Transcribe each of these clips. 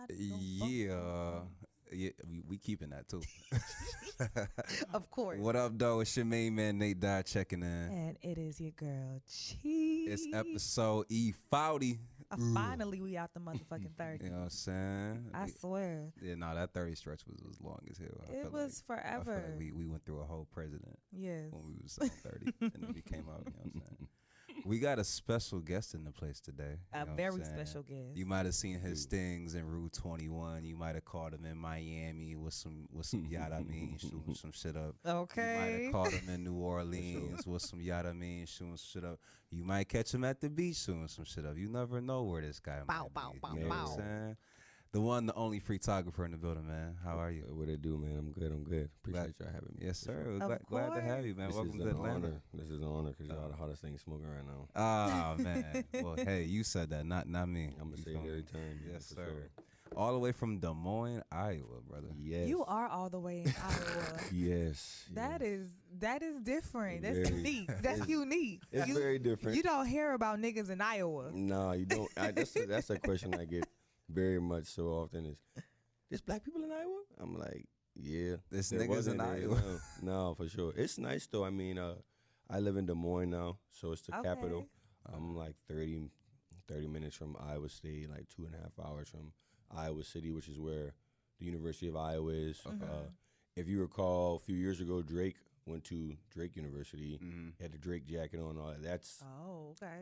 Yeah. Yeah, we keeping that too. Of course. What up, though? It's your main man, Nate Dye, checking in. And it is your girl, Cheese. It's episode E40. Finally, we out the motherfucking 30. You know what I'm saying? I swear. Yeah, no, that 30 stretch was long as hell. It was forever. I feel like we went through a whole president. Yes. When we was 30 and then we came out, you know what I'm saying? We got a special guest in the place today. A very special guest. You might have seen his stings in Route 21. You might have caught him in Miami with some yada I mean, shooting some shit up. Okay. You might have caught him in New Orleans with some yada I mean, shooting some shit up. You might catch him at the beach shooting some shit up. You never know where this guy might be. You know what I'm saying? The one, the only freaktographer in the building, man. How are you? What it do, man? I'm good. Appreciate y'all having me. Yes, sir. Glad to have you, man. Welcome to Atlanta. This is an honor because y'all the hottest thing smoking right now. Oh, man. Well, hey, you said that, not me. I'm going to say it every time. Yes, sir. Sure. All the way from Des Moines, Iowa, brother. Yes. You are all the way in Iowa. Yes. That is different. That's unique. That's unique. It's very different. You don't hear about niggas in Iowa. No, you don't. That's a question I get very much so often is, there's black people in Iowa? I'm like, yeah. There's niggas in Iowa. No, for sure. It's nice though. I mean, I live in Des Moines now, so it's the capital. I'm like 30 minutes from Iowa State, like 2.5 hours from Iowa City, which is where the University of Iowa is. If you recall, a few years ago, Drake went to Drake University, had the Drake jacket on, all that. That's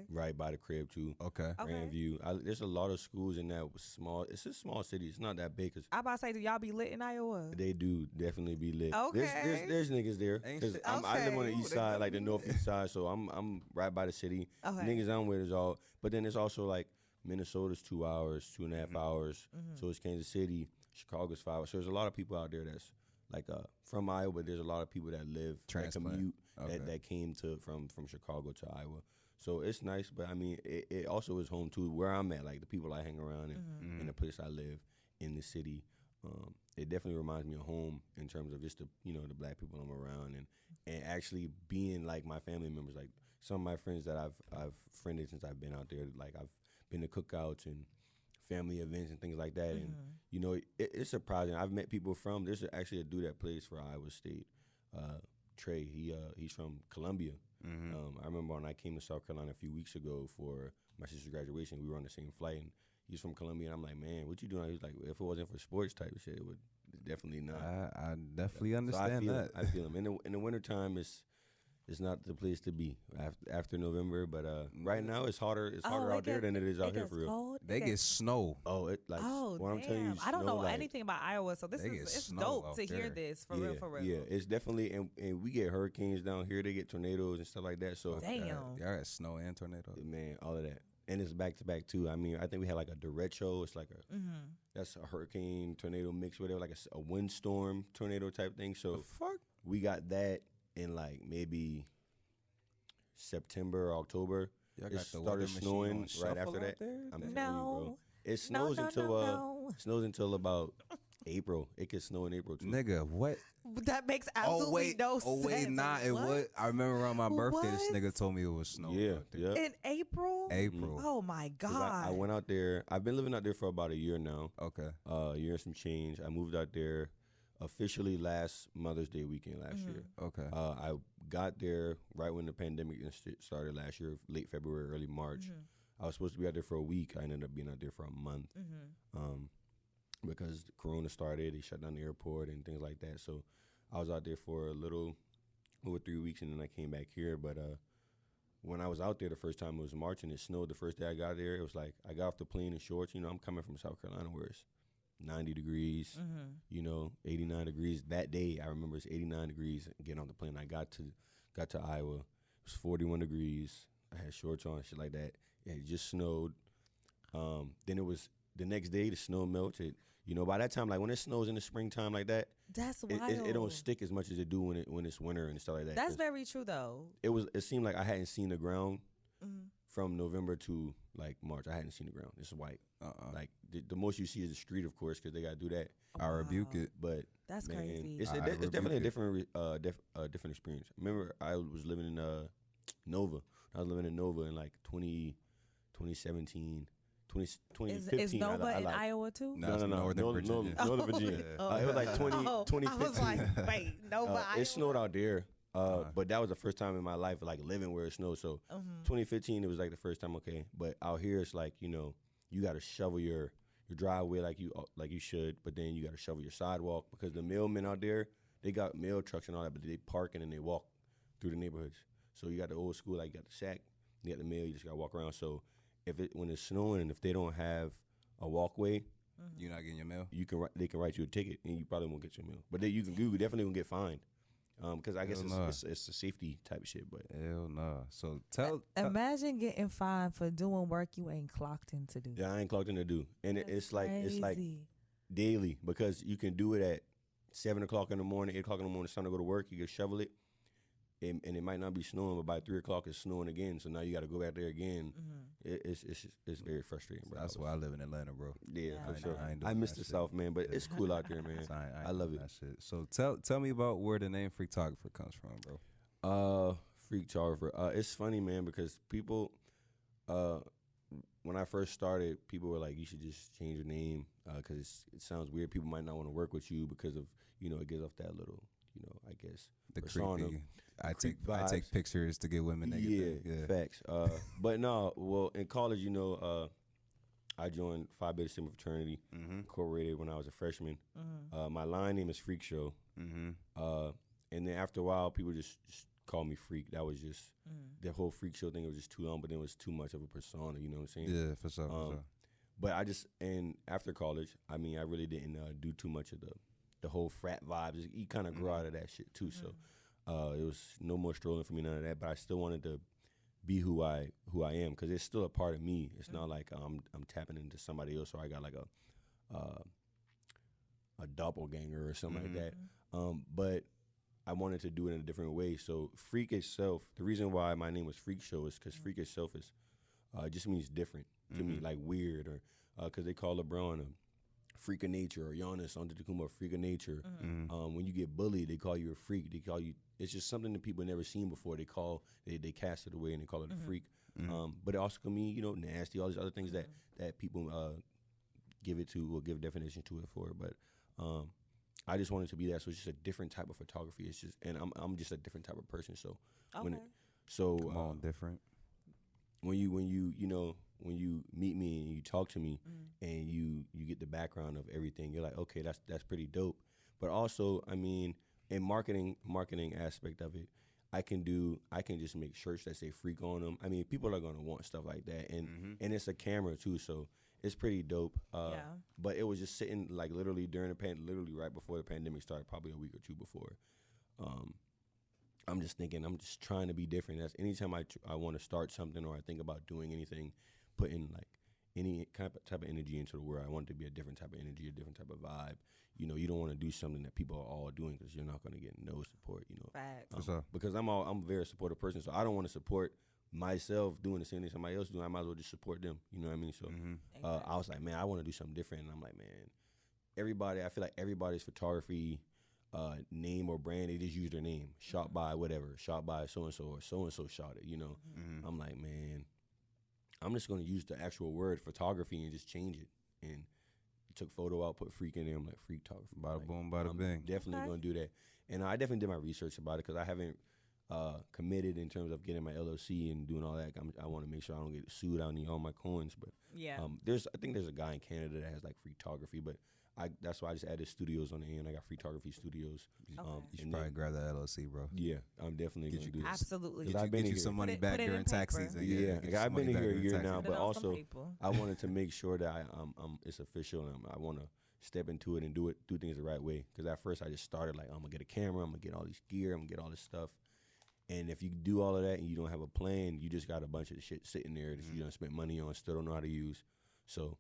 right by the crib too. Grandview. There's a lot of schools in that small. It's a small city. It's not that big. I about to say, do y'all be lit in Iowa? They do definitely be lit. Okay. There's niggas there because I live on the east side, like the northeast side, so I'm right by the city. Niggas I'm with is all, but then it's also like Minnesota's 2 hours, 2.5 hours. So it's Kansas City, Chicago's 5 hours. So there's a lot of people out there that's like from Iowa, but there's a lot of people that live that commute that came from Chicago to Iowa. So it's nice, but I mean it also is home too, where I'm at, like the people I hang around and the place I live in the city. It definitely reminds me of home in terms of just the black people I'm around and actually being like my family members. Like some of my friends that I've friended since I've been out there, like I've been to cookouts and family events and things like that, and it's surprising. I've met people from. There's actually a dude that plays for Iowa State, Trey. He's from Columbia. I remember when I came to South Carolina a few weeks ago for my sister's graduation, we were on the same flight, and he's from Columbia, and I'm like, man, what you doing? He's like, if it wasn't for sports type of shit, it would definitely not. I definitely understand that. I feel him. In the wintertime, it's not the place to be after November, but right now it's harder. It's harder out there than it is out here for real. Cold. They get snow. What I'm telling you, I don't know like, anything about Iowa, so it's dope to hear this for real. Yeah, it's definitely, and we get hurricanes down here. They get tornadoes and stuff like that. So damn, y'all got snow and tornadoes. Man, all of that, and it's back to back too. I mean, I think we had like a derecho. It's like that's a hurricane tornado mix, whatever, like a windstorm tornado type thing. So we got that. In like maybe September, October, it started snowing right after that. I'm telling you, bro. It snows until about April. It could snow in April too. Nigga, what? That makes absolutely no sense. Oh wait, nah, it would. I remember around my birthday, this nigga told me it was snowing. Yeah. In April? April. Oh my God. I went out there. I've been living out there for about a year now. Okay. A year and some change. I moved out there officially last Mother's Day weekend last year. Okay. I got there right when the pandemic started last year, late February, early March. I was supposed to be out there for a week. I ended up being out there for a month because Corona started. They shut down the airport and things like that. So I was out there for a little over 3 weeks, and then I came back here. But when I was out there the first time, it was March, and it snowed the first day I got there. It was like I got off the plane in shorts. I'm coming from South Carolina where it's 90 degrees, 89 degrees. That day, I remember it's 89 degrees getting on the plane. I got to Iowa. It was 41 degrees. I had shorts on, shit like that. It just snowed. Then it was the next day, the snow melted. By that time, like when it snows in the springtime like that, that's wild. It don't stick as much as it do when it's winter and stuff like that. That's very true, though. It seemed like I hadn't seen the ground from November to like March. I hadn't seen the ground. It's white. Like the most you see is the street, of course, because they gotta do that. I rebuke it, but that's crazy. It's definitely a different experience. Remember, I was living in Nova. I was living in Nova in like 2017, 2015. Is Nova in Iowa too? No. Northern Virginia. Northern Virginia. It was like 2015. I was like, wait, Nova, Iowa? It snowed out there. But that was the first time in my life like living where it snowed. So 2015, it was like the first time. Okay, but out here it's like, you know, you got to shovel your driveway like you should, but then you got to shovel your sidewalk because the mailmen out there, they got mail trucks and all that, but they park and then they walk through the neighborhoods. So you got the old school, like you got the sack, you got the mail, you just got to walk around. So when it's snowing and if they don't have a walkway, you're not getting your mail. They can write you a ticket and you probably won't get your mail, but you definitely gonna get fined. Because I guess it's a safety type of shit, but hell no. So imagine getting fined for doing work you ain't clocked in to do. Yeah, I ain't clocked in to do, and it's like crazy. Daily because you can do it at 7 o'clock in the morning, 8 o'clock in the morning. It's time to go to work. You can shovel it, and it might not be snowing, but by 3 o'clock it's snowing again. So now you got to go back there again. It's very frustrating, bro. That's why I live in Atlanta, bro. Yeah, for sure. I miss the South, man, but it's cool out there, man. I love it. That shit. So tell me about where the name Freaktographer comes from, bro. Freaktographer. It's funny, man, because people, when I first started, people were like, you should just change your name because it sounds weird. People might not want to work with you because of, you know, it gives off that little, you know, I guess, the persona. Creepy. I take pictures to get women. Yeah, facts. But no, well, in college, you know, I joined Phi Beta Sigma fraternity, incorporated when I was a freshman. My line name is Freak Show. And then after a while, people just call me Freak. That was just the whole Freak Show thing. It was just too long, but then it was too much of a persona. You know what I'm saying? Yeah, for sure. But and after college, I mean, I really didn't do too much of the whole frat vibes. You kind of grew out of that shit too. So it was no more strolling for me, none of that. But I still wanted to be who I am because it's still a part of me. It's not like I'm tapping into somebody else or I got like a doppelganger or something like that. But I wanted to do it in a different way. So Freak itself, the reason why my name was Freak Show is because Freak itself is just means different to me, like weird, or because they call LeBron a freak of nature, or Giannis Antetokounmpo a freak of nature. When you get bullied, they call you a freak. They call you. It's just something that people never seen before. They cast it away and they call it a freak. But it also can mean, you know, nasty, all these other things that people give it to or give definition to it for. But I just wanted to be that. So it's just a different type of photography. It's just, and I'm just a different type of person. So Come on, different. When you meet me and you talk to me and you get the background of everything, you're like, okay, that's pretty dope. But also, I mean, in marketing aspect of it, I can just make shirts that say freak on them. I mean, people are gonna want stuff like that, and it's a camera too, so it's pretty dope. But it was just sitting like literally literally right before the pandemic started, probably a week or two before. I'm just trying to be different. That's anytime I want to start something or I think about doing anything, putting like any type of energy into the world. I want it to be a different type of energy, a different type of vibe. You know, you don't want to do something that people are all doing because you're not going to get no support. You know, because I'm a very supportive person, so I don't want to support myself doing the same thing somebody else doing. I might as well just support them. You know what I mean? So I was like, man, I want to do something different, and I'm like, man, I feel like everybody's photography name or brand, they just use their name, shot by whatever, shot by so and so, or so and so shot it. You know, I'm like, man, I'm just gonna use the actual word photography and just change it. And took photo out, put freak in there. I'm like, freaktographer. Bada boom, bada bing. Definitely gonna do that. And I definitely did my research about it because I haven't committed in terms of getting my LLC and doing all that. I want to make sure I don't get sued. I don't need all my coins. But I think there's a guy in Canada that has like freaktography, but that's why I just added studios on the end. I got Freaktography Studios. You should probably grab that LLC, bro. Yeah, I'm definitely going to do that. Absolutely. Get you some money back during tax season. Yeah, I've been here a year now, but also I wanted to make sure that it's official, and I want to step into it and do things the right way. Because at first I just started like, I'm going to get a camera, I'm going to get all this gear, I'm going to get all this stuff. And if you do all of that and you don't have a plan, you just got a bunch of shit sitting there that you don't spend money on, still don't know how to use. So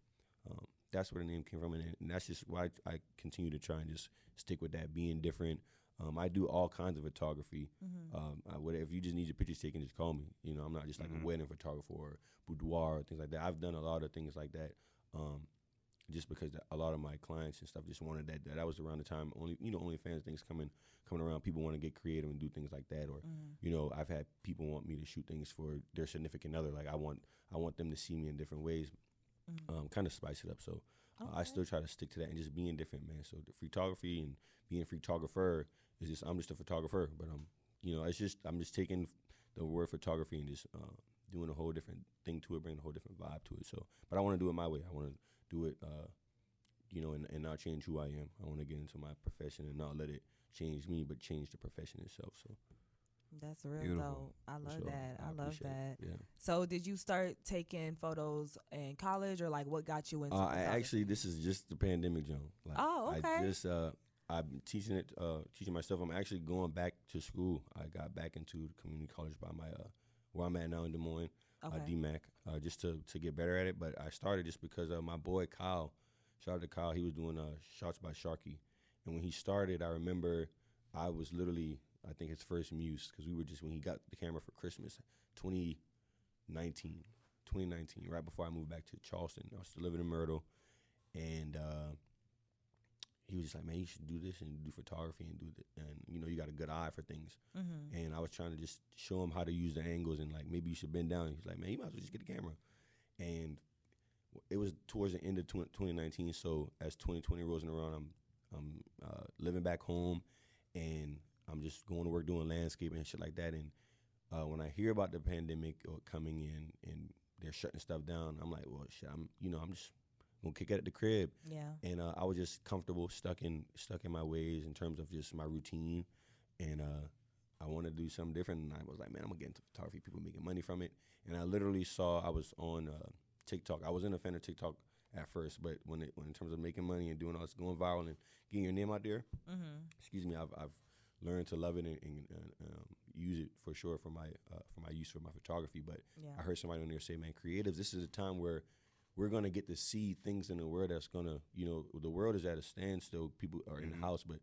that's where the name came from, and that's just why I continue to try and just stick with that, being different. I do all kinds of photography. If you just need your pictures taken, just call me. You know, I'm not just like a wedding photographer or boudoir or things like that. I've done a lot of things like that, just because a lot of my clients and stuff just wanted that. That was around the time OnlyFans things coming around. People want to get creative and do things like that, or I've had people want me to shoot things for their significant other. Like I want them to see me in different ways. kind of spice it up. So I still try to stick to that and just being different, man. So the photography and being a freaktographer is just, I'm just a photographer, but it's just, I'm just taking the word photography and just doing a whole different thing to it, bringing a whole different vibe to it. So, but I want to do it my way. I want to do it, and not change who I am. I want to get into my profession and not let it change me, but change the profession itself. So. That's real dope. I love that. I love that. Yeah. So did you start taking photos in college, or like what got you into actually, this is just the pandemic, Joan. Like, okay. I've been teaching myself. I'm actually going back to school. I got back into community college by my where I'm at now in Des Moines, DMAC, just to get better at it. But I started just because my boy Kyle, shout out to Kyle, he was doing shots by Sharky. And when he started, I remember I was literally, I think his first muse, because we were just, when he got the camera for Christmas, 2019, right before I moved back to Charleston. I was still living in Myrtle, and he was just like, man, you should do this and do photography and do that, and you got a good eye for things. Mm-hmm. And I was trying to just show him how to use the angles, and like, maybe you should bend down. He's like, man, you might as well just get a camera. And it was towards the end of 2019, so as 2020 rolls around, I'm living back home, and I'm just going to work doing landscaping and shit like that. And when I hear about the pandemic coming in and they're shutting stuff down, I'm like, well, shit, I'm just gonna kick it at the crib. Yeah. And I was just comfortable, stuck in my ways in terms of just my routine. And I wanted to do something different. And I was like, man, I'm gonna get into photography. People making money from it. And I literally I was on TikTok. I wasn't a fan of TikTok at first, but when in terms of making money and doing all this, going viral and getting your name out there, excuse me, I've learned to love it and use it for sure for my use for my photography. But I heard somebody on there say, man, creatives, this is a time where we're gonna get to see things in the world that's gonna, the world is at a standstill. People are in the house, but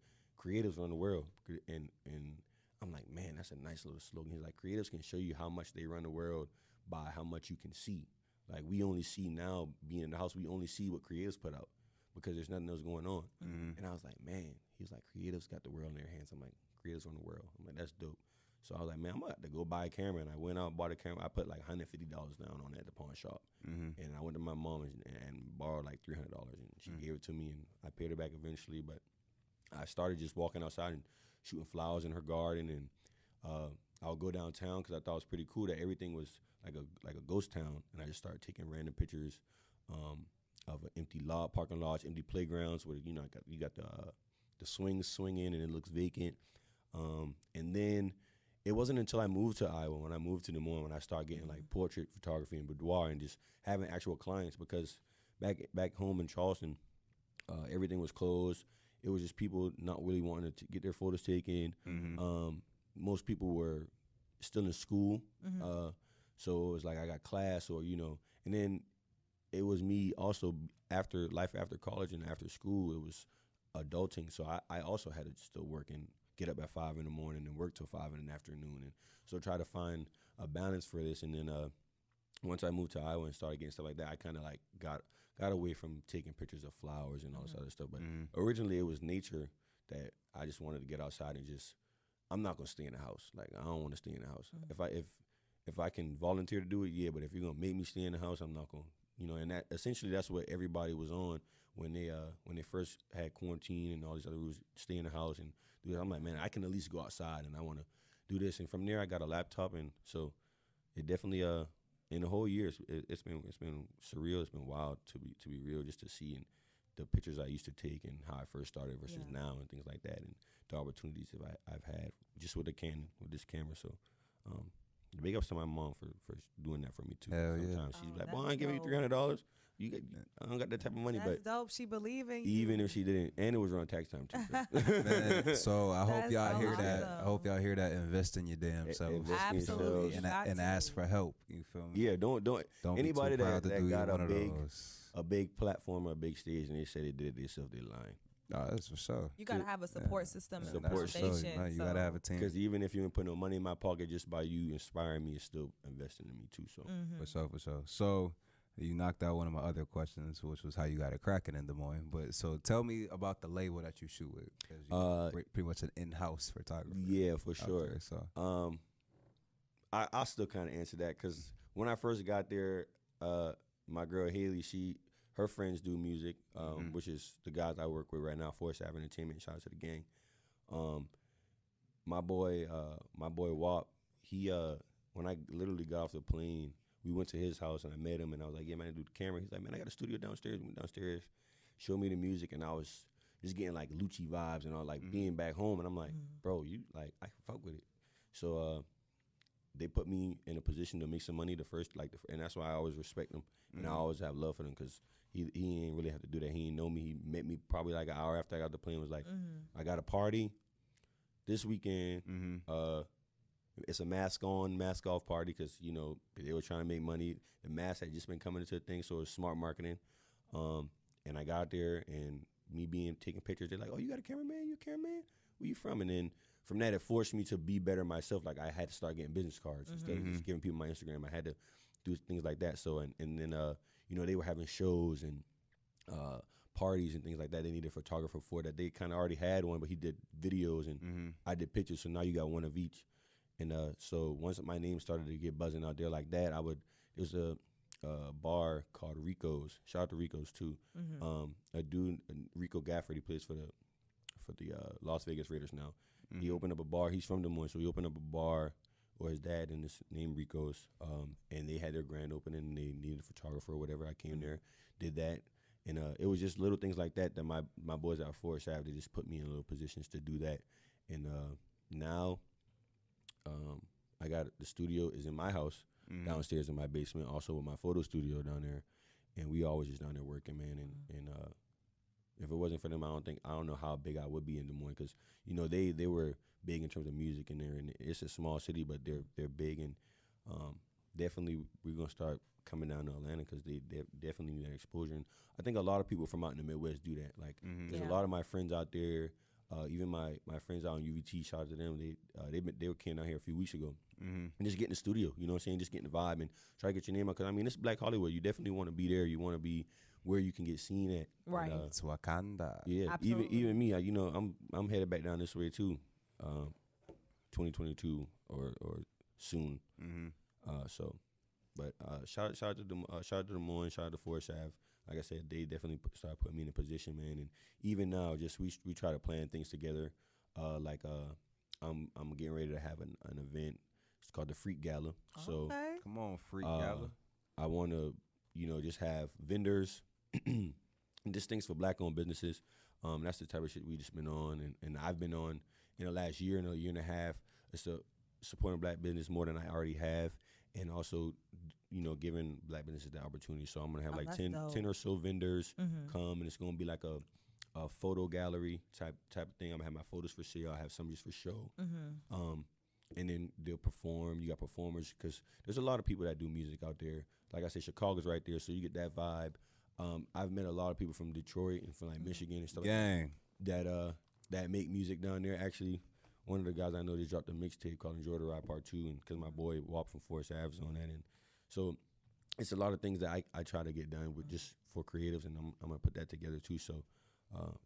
creatives run the world. And I'm like, man, that's a nice little slogan. He's like, creatives can show you how much they run the world by how much you can see. Like, we only see now, being in the house, we only see what creatives put out because there's nothing else going on. Mm-hmm. And I was like, man, he was like, creatives got the world in their hands. I'm like, creatives run the world. I'm like, that's dope. So I was like, man, I'm going to have to go buy a camera. And I went out and bought a camera. I put like $150 down on it at the pawn shop. Mm-hmm. And I went to my mom and borrowed like $300. And she gave it to me, and I paid her back eventually. But I started just walking outside and shooting flowers in her garden. And I would go downtown because I thought it was pretty cool that everything was like a ghost town. And I just started taking random pictures of an empty parking lots, empty playgrounds where, you got the swings swinging and it looks vacant. And then it wasn't until I moved to Iowa, when I moved to Des Moines, when I started getting like portrait photography and boudoir and just having actual clients, because back home in Charleston, everything was closed. It was just people not really wanting to get their photos taken. Mm-hmm. Most people were still in school. Mm-hmm. So it was like I got class and then it was me also after college and after school, it was adulting. So I also had to still work and get up at 5 in the morning and work till 5 in the afternoon. And so try to find a balance for this. And then once I moved to Iowa and started getting stuff like that, I kind of like got away from taking pictures of flowers and all this other stuff. But originally it was nature that I just wanted to get outside and just, I'm not going to stay in the house. Like, I don't want to stay in the house. If I can volunteer to do it, yeah, but if you're going to make me stay in the house, I'm not going to. And that essentially that's what everybody was on when they first had quarantine and all these other rules, stay in the house and do that. I'm like, man, I can at least go outside and I want to do this. And from there, I got a laptop, and so it definitely in the whole year it's been surreal. It's been wild to be real, just to see and the pictures I used to take and how I first started versus now and things like that, and the opportunities that I've had just with this camera. So. Big ups to my mom for doing that for me too. Hell sometimes yeah. She's like, boy, I ain't giving you $300. I don't got that type of money. That's but dope. She believe in you. Even if she didn't, and it was around tax time too. Man, so I hope y'all hear that. I hope y'all hear that. Invest in your damn self. Absolutely. And ask for help. You feel me? Yeah, don't anybody be too proud that got a big platform or a big stage and they say they did it themselves, they lying. No, that's for sure. You gotta have a support system. And support foundation. No, you gotta have a team. Because even if you didn't put no money in my pocket, just by you inspiring me, it's still investing in me too. So for sure. So you knocked out one of my other questions, which was how you got it cracking in Des Moines. But so tell me about the label that you shoot with, because you're pretty much an in-house photographer. Yeah, for sure. There, so I still kind of answer that, because when I first got there, my girl Haley, her friends do music, which is the guys I work with right now, Force Ave Entertainment. Shout out to the gang. My boy Wap, he when I literally got off the plane, we went to his house and I met him and I was like, yeah, man, I do the camera. He's like, man, I got a studio downstairs. We went downstairs, showed me the music, and I was just getting like Lucci vibes and all, like being back home. And I'm like, bro, you like, I can fuck with it. So they put me in a position to make some money and that's why I always respect them and I always have love for them, because he ain't really have to do that. He ain't know me. He met me probably like an hour after I got the plane. Was like, I got a party this weekend. It's a mask on, mask off party, because they were trying to make money. The mask had just been coming into the thing, so it was smart marketing. And I got there, and me taking pictures, they're like, "Oh, you got a cameraman? You a cameraman? Where you from?" And then from that, it forced me to be better myself. Like I had to start getting business cards instead of just giving people my Instagram. I had to do things like that. So and then they were having shows and parties and things like that. They needed a photographer for that. They kind of already had one, but he did videos and I did pictures. So now you got one of each. And so once my name started to get buzzing out there like that, there was a bar called Rico's. Shout out to Rico's too. A dude, Rico Gafford, he plays for the Las Vegas Raiders now. He opened up a bar. He's from Des Moines, so he opened up a bar, or his dad, and his name Rico's. And they had their grand opening, and they needed a photographer or whatever. I came there, did that, and it was just little things like that my boys out Forest Ave, they just put me in little positions to do that. And now I got the studio is in my house downstairs in my basement, also with my photo studio down there, and we always just down there working, man. And if it wasn't for them, I don't know how big I would be in Des Moines, because they were big in terms of music in there, and it's a small city, but they're big, and definitely we're gonna start coming down to Atlanta, because they definitely need that exposure. And I think a lot of people from out in the Midwest do that. Like there's a lot of my friends out there. Even my friends out in UVT, shout out to them. They were came down here a few weeks ago and just get in the studio. You know what I'm saying? Just getting the vibe and try to get your name out. Because it's Black Hollywood. You definitely want to be there. You want to be where you can get seen at. Right. And, It's Wakanda. Yeah. Absolutely. Even me. I'm headed back down this way too. 2022 or soon. But shout out to them. Shout out to Des Moines. Shout out to Forest Ave. Like I said, they definitely started putting me in a position, man. And even now, just we try to plan things together. I'm getting ready to have an event. It's called the Freak Gala. Okay. So Come on, Freak Gala. I want to, just have vendors and just things for Black-owned businesses. That's the type of shit we just been on, and I've been on in the last year and a half. It's supporting Black business more than I already have, and also giving Black businesses the opportunity. So I'm gonna have like 10 or so vendors come, and it's gonna be like a photo gallery type of thing. I'm gonna have my photos for sale. I have some just for show. And then they'll perform. You got performers, because there's a lot of people that do music out there. Like I said, Chicago's right there, so you get that vibe. I've met a lot of people from Detroit and from like Michigan and stuff like that make music down there. Actually, one of the guys I know just dropped a mixtape called Enjoy the Ride Part 2, and because my boy Wap from Forest Ave's on that, and so it's a lot of things that I try to get done with just for creatives, and I'm gonna put that together too. So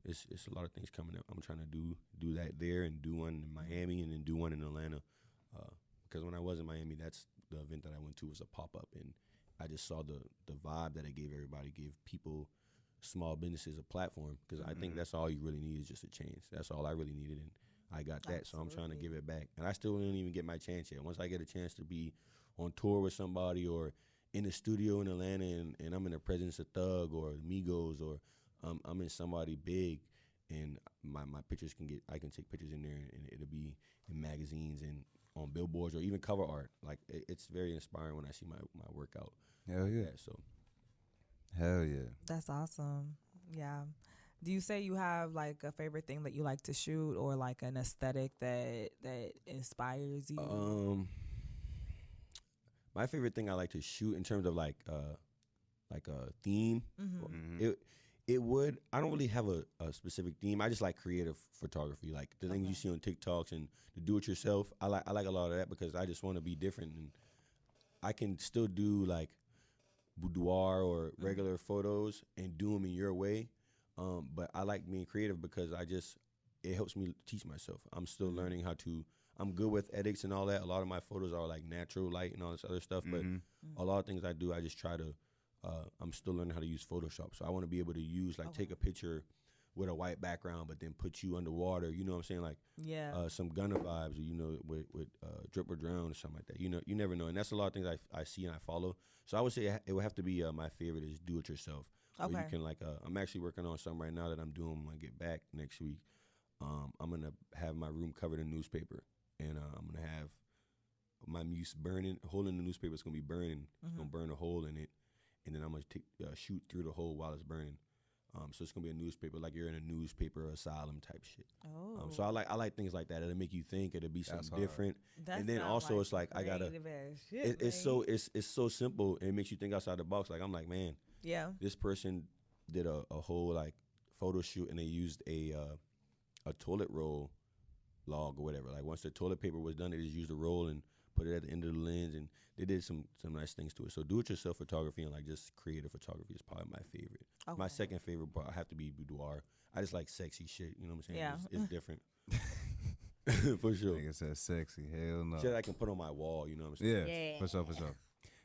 it's a lot of things coming up. I'm trying to do that there, and do one in Miami, and then do one in Atlanta. Because when I was in Miami, that's the event that I went to, was a pop-up, and I just saw the vibe that it gave everybody, gave people, small businesses, a platform, because I think that's all you really need is just a chance. That's all I really needed, and I got that. Absolutely. So I'm trying to give it back, and I still didn't even get my chance yet. Once I get a chance to be on tour with somebody, or in the studio in Atlanta, and I'm in the presence of Thug or Migos, or I'm in somebody big, and my pictures I can take pictures in there, and it'll be in magazines and on billboards, or even cover art. Like it's very inspiring when I see my work out. Hell yeah. So Hell yeah. That's awesome. Yeah. Do you say you have like a favorite thing that you like to shoot, or like an aesthetic that inspires you? My favorite thing I like to shoot in terms of like a theme, it would, I don't really have a specific theme. I just like creative photography, like the things you see on TikToks and the do-it-yourself. I like a lot of that, because I just want to be different, and I can still do like boudoir or regular photos and do them in your way. But I like being creative, because it helps me teach myself. I'm still learning I'm good with edits and all that. A lot of my photos are like natural light and all this other stuff, but a lot of things I do, I just try to I'm still learning how to use Photoshop. So I want to be able to use take a picture with a white background, but then put you underwater. You know what I'm saying? Like some Gunna vibes, with Drip or Drown or something like that. You never know. And that's a lot of things I see and I follow. So I would say it would have to be my favorite is do it yourself. Okay. Where you can I'm actually working on something right now that I'm doing when I get back next week. I'm gonna have my room covered in newspaper, and I'm gonna have my muse burning. A hole in the newspaper is gonna be burning. It's gonna burn a hole in it, and then I'm gonna shoot through the hole while it's burning. So it's gonna be a newspaper, like you're in a newspaper asylum type shit. Oh. So I like things like that. It'll make you think. It'll be something different. And then also it's like I gotta. It's so simple, and it makes you think outside the box. Like I'm like, man, this person did a whole like photo shoot, and they used a toilet roll log or whatever. Like once the toilet paper was done, they just used a roll and put it at the end of the lens, and they did some nice things to it. So do-it-yourself photography and like just creative photography is probably my favorite. Okay. My second favorite part have to be boudoir. I just like sexy shit. You know what I'm saying? Yeah. It's different. For sure. Nigga said sexy. Hell no. Shit I can put on my wall. You know what I'm saying? Yeah. For sure.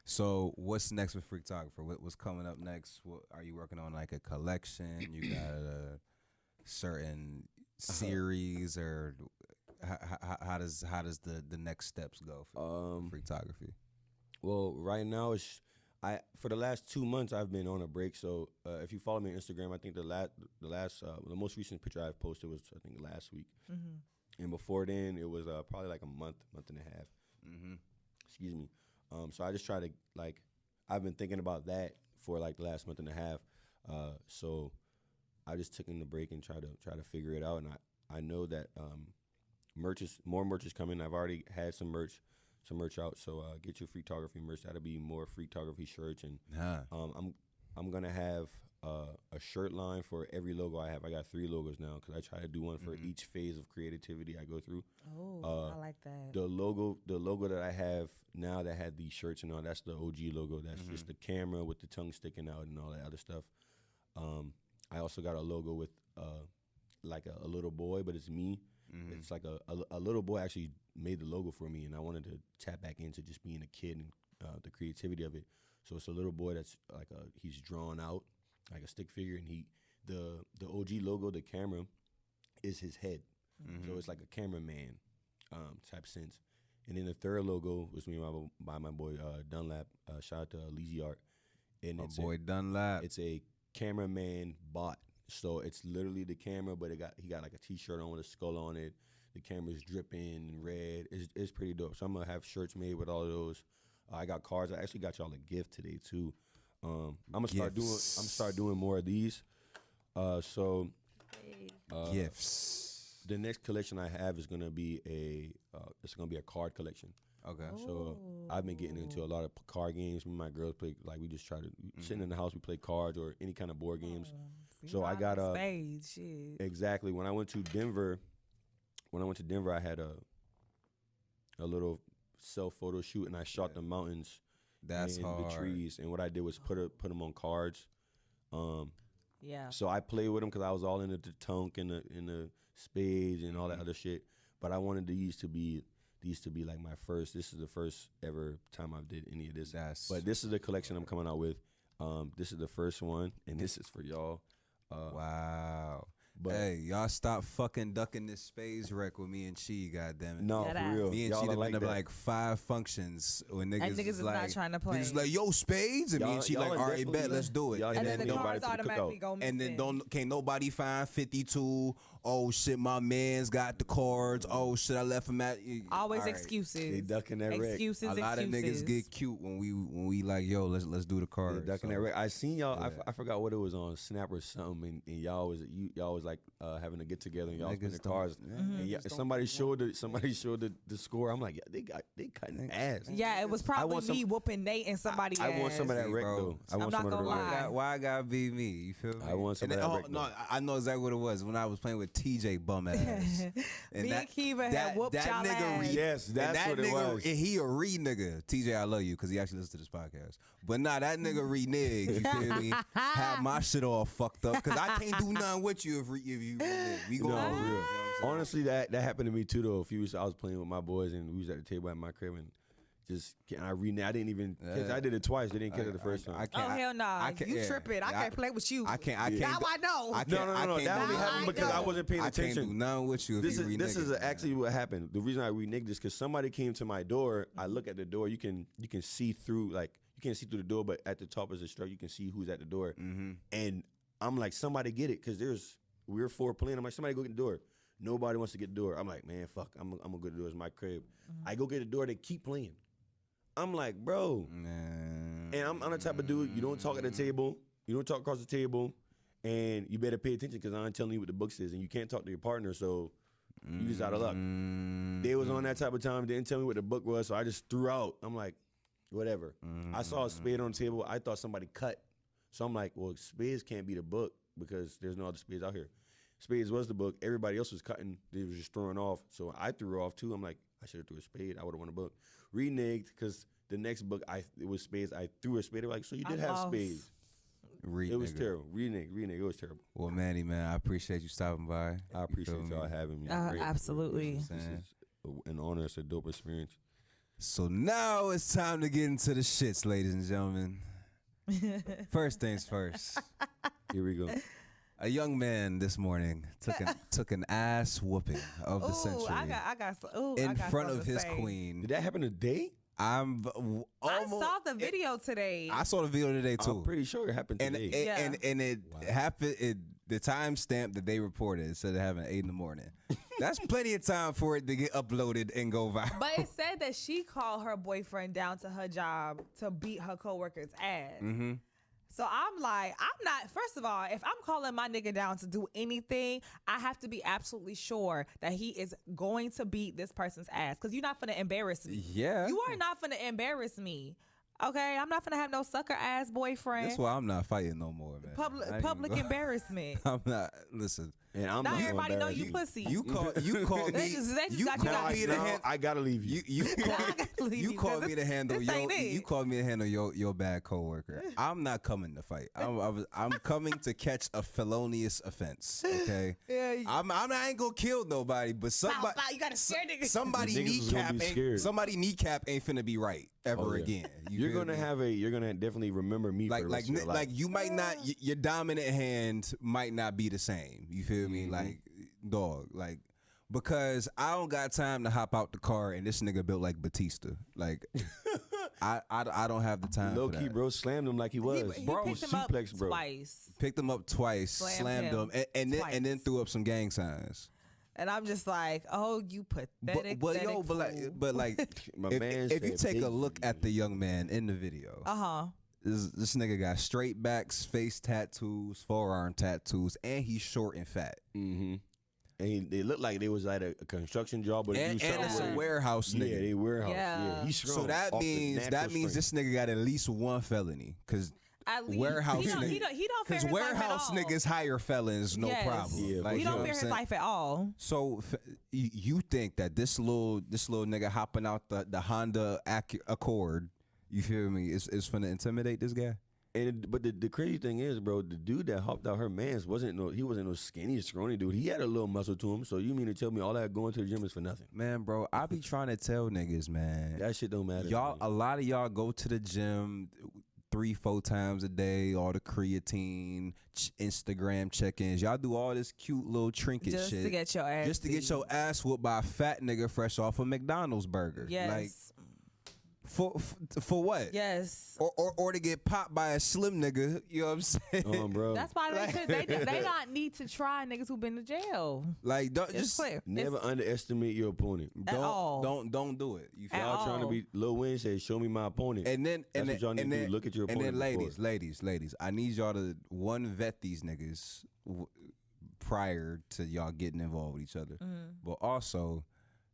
So what's next with Freaktographer? What's coming up next? What are you working on? Like a collection? You got a certain series, or how does the next steps go for Freaktography? Well, right now for the last 2 months I've been on a break. So if you follow me on Instagram, I think the most recent picture I've posted was I think last week, and before then it was probably like a month and a half. Excuse me. So I just try to I've been thinking about that for like the last month and a half. So I just took in the break and try to figure it out, and I know that more merch is coming. I've already had some merch out. So get your Freaktography merch. That'll be more Freaktography shirts, and I'm gonna have a shirt line for every logo I have. I got 3 logos now because I try to do one for each phase of creativity I go through. Oh, I like that. The logo that I have now that had these shirts and all, that's the OG logo. That's just the camera with the tongue sticking out and all that other stuff. I also got a logo with like a little boy, but it's me. It's like a little boy actually made the logo for me, and I wanted to tap back into just being a kid and the creativity of it. So it's a little boy that's like he's drawn out like a stick figure, and the OG logo, the camera, is his head. So it's like a cameraman type sense. And then the third logo was made by my boy Dunlap. Shout out to Leezy Art. And my boy Dunlap. It's a cameraman bot. So it's literally the camera, but he got like a T-shirt on with a skull on it. The camera's dripping red. It's pretty dope. So I'm gonna have shirts made with all of those. I got cards. I actually got y'all a gift today too. I'm gonna start doing more of these. Gifts. The next collection I have is gonna be a card collection. Okay. So I've been getting into a lot of card games. Me and my girls play, like we just try to sitting in the house, we play cards or any kind of board games. So I got spades, shit. Exactly. When I went to Denver, I had a little self photo shoot, and I shot the mountains. That's and hard. The trees, and what I did was put them on cards. Yeah. So I played with them because I was all into the tonk and the spades and all that other shit. But I wanted these to be like my first. This is the first ever time I've did any of this. But this is the collection I'm coming out with. This is the first one, and this is for y'all. Wow. But hey, y'all stop fucking ducking this spades wreck with me and Chi, goddammit. No, for real. Me and Chi have been to like 5 functions when niggas is like, not trying to play. Niggas like, yo, spades? And me and Chi like, all right, bet, let's do it. And then the cards automatically go missing. And then can't nobody find 52. Oh, shit, my man's got the cards. Oh, shit, I left him at... Always excuses. They ducking that wreck. Excuses. A lot of niggas get cute when we like, yo, let's do the cards. They ducking that wreck. I seen y'all, I forgot what it was on Snap or something, and y'all was like having a get together and y'all spin the cards. And somebody showed the score. I'm like, yeah, they cutting ass. Yeah, it was probably me whooping Nate and somebody else. I want some of that wreck though. I want some of that wreck. Why I gotta be me? You feel me? I want some of that wreck. No, I know exactly what it was when I was playing with TJ bum ass. And me and Kiva had whooped y'all ass. Yes, that's what it was. And he a nigga. TJ, I love you because he actually listens to this podcast. But nah, that nigga renege. You feel me? Had my shit all fucked up because I can't do nothing with you if you renege. We going for real. Honestly, that happened to me too though. A few weeks I was playing with my boys and we was at the table at my crib and Just can I renege? I didn't even. I did it twice. They didn't catch it the first time. Oh hell no! You tripping? I can't play with you. I can't. Now I know. No. That only happened because I wasn't paying attention. I can't do nothing with you. This is actually what happened. The reason I reneged is because somebody came to my door. I look at the door. You can see through, like, you can't see through the door, but at the top is a structure. You can see who's at the door. And I'm like, somebody get it, because we're 4 playing. I'm like, somebody go get the door. Nobody wants to get the door. I'm like, man, fuck. I'm gonna go to the door. It's my crib. I go get the door. They keep playing. I'm like, bro. And I'm the type of dude, you don't talk at the table. You don't talk across the table. And you better pay attention, because I'm telling you what the book says. And you can't talk to your partner, so you just out of luck. They was on that type of time. They didn't tell me what the book was, so I just threw out. I'm like, whatever. I saw a spade on the table. I thought somebody cut. So I'm like, well, spades can't be the book, because there's no other spades out here. Spades was the book. Everybody else was cutting. They was just throwing off. So I threw off too. I'm like, I should have threw a spade. I would have won a book. Reneged, because the next book it was spades. I threw a spade. They were like, so you did have spades. It was terrible. Reneged. It was terrible. Well, Manny, man, I appreciate you stopping by. I appreciate y'all having me. Absolutely. This is an honor. It's a dope experience. So now it's time to get into the shits, ladies and gentlemen. First things first. Here we go. A young man this morning took an ass whooping of the century. In front of his queen. Did that happen today? I saw the video today. I saw the video today too. I'm pretty sure it happened today. And it happened. The timestamp that they reported, instead of having 8 in the morning. That's plenty of time for it to get uploaded and go viral. But it said that she called her boyfriend down to her job to beat her coworker's ass. So I'm like, first of all, if I'm calling my nigga down to do anything, I have to be absolutely sure that he is going to beat this person's ass. Because you're not finna embarrass me. Yeah. You are not finna embarrass me. Okay? I'm not finna have no sucker ass boyfriend. That's why I'm not fighting no more, man. Public embarrassment. I'm not, listen. And I'm not everybody know you pussy. You called me. I gotta leave you. You called me to handle your bad coworker. I'm not coming to fight. I'm coming to catch a felonious offense. Okay. I ain't gonna kill nobody, but somebody. You gotta scare niggas. Somebody kneecap ain't finna be right ever again. You're gonna definitely remember me. Like you might not. Your dominant hand might not be the same. You feel me? Like, dog, like, because I don't got time to hop out the car and this nigga built like Batista. Like, I don't have the time. Low key, bro, slammed him like he was. He picked him up twice. Picked him up twice, slammed him, and then threw up some gang signs. And I'm just like, oh, you pathetic. But if you take a look at the young man in the video, this nigga got straight backs, face tattoos, forearm tattoos, and he's short and fat. And they looked like they was at a construction job, but it's a warehouse nigga. Yeah, they warehouse. Yeah, he's strong. So that means this nigga got at least one felony, because warehouse niggas hire felons, no problem. Yeah, like, he don't fear his life at all. So you think that this little nigga hopping out the Honda Accord, you feel me, is finna intimidate this guy? But the crazy thing is, bro, the dude that hopped out her man's wasn't no skinny, scrawny dude. He had a little muscle to him. So you mean to tell me all that going to the gym is for nothing? Man, bro, I be trying to tell niggas, man. That shit don't matter. A lot of y'all go to the gym 3-4 times a day, all the creatine, Instagram check-ins. Y'all do all this cute little trinket shit. Just to get your ass whooped by a fat nigga fresh off a McDonald's burger. Yes. Like, for what? Yes. Or to get popped by a slim nigga, you know what I'm saying? Bro. That's why they not need to try niggas who've been to jail. Like, just never underestimate your opponent. Don't do it. You feel y'all trying to be Lil Wayne said, show me my opponent. And then what y'all need to do. Look at your opponent. And then ladies, I need y'all to vet these niggas prior to y'all getting involved with each other. But also,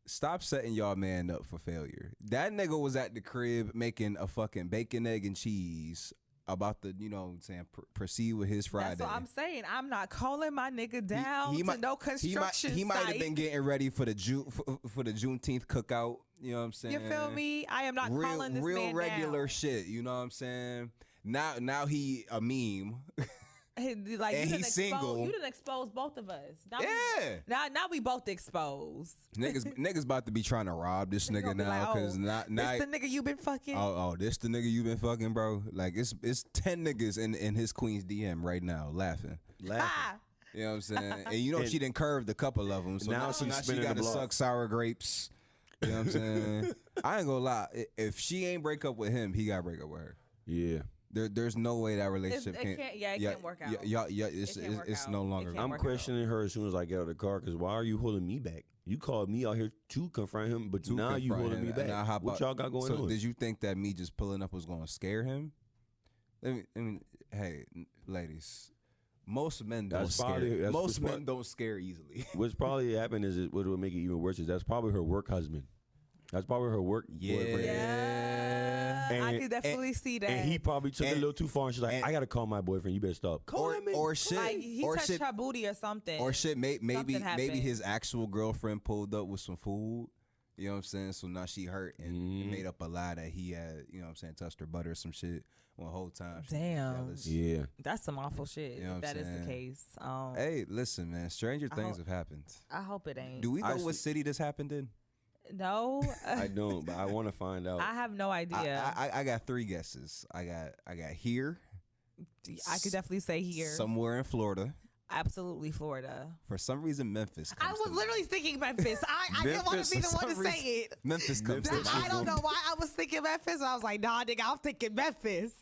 stop setting y'all man up for failure. That nigga was at the crib making a fucking bacon, egg, and cheese about the, you know what I'm saying, proceed with his Friday. That's what I'm saying. I'm not calling my nigga down to no construction He might have been getting ready for the Juneteenth cookout. You know what I'm saying? You feel me? I am not calling this man real regular down. shit. You know what I'm saying? Now he a meme. Like, and he's single. You didn't expose both of us. Now Yeah. We both exposed. Niggas about to be trying to rob this nigga now because this the nigga you been fucking. Oh, this the nigga you been fucking, bro. Like it's 10 niggas in his queen's DM right now laughing. You know what I'm saying? And you know she done curved a couple of them. So now she got to suck sour grapes. You know what I'm saying? I ain't gonna lie. If she ain't break up with him, he gotta break up with her. Yeah. There's no way that relationship it can't work out. It's no longer. I'm questioning her as soon as I get out of the car because why are you holding me back? You called me out here to confront him, but now you holding me back. What y'all got going on? So did you think that me just pulling up was going to scare him? Hey, ladies, most men don't scare. Most men don't scare easily. What's probably happened is what would make it even worse is that's probably her work husband. That's probably her work boyfriend. Yeah, I can definitely see that. And he probably took it a little too far, and she's like, "I gotta call my boyfriend. You better stop." Or shit, like he touched her booty or something. Or shit, maybe his actual girlfriend pulled up with some food. You know what I'm saying? So now she hurt and made up a lie that he had, you know what I'm saying, touched her butt or some shit. Well, the whole time. Damn. Yeah. That's some awful shit. You know if that is the case. Hey, listen, man. Stranger things have happened. I hope it ain't. Do we know what city this happened in? No. I don't, but I want to find out. I have no idea. I got 3 guesses. I got here. I could definitely say here. Somewhere in Florida. Absolutely Florida. For some reason, Memphis. I was literally thinking Memphis. I didn't want to be the one to say it. Memphis comes to mind. I don't know why I was thinking Memphis. I was like, nah, nigga, I'm thinking Memphis.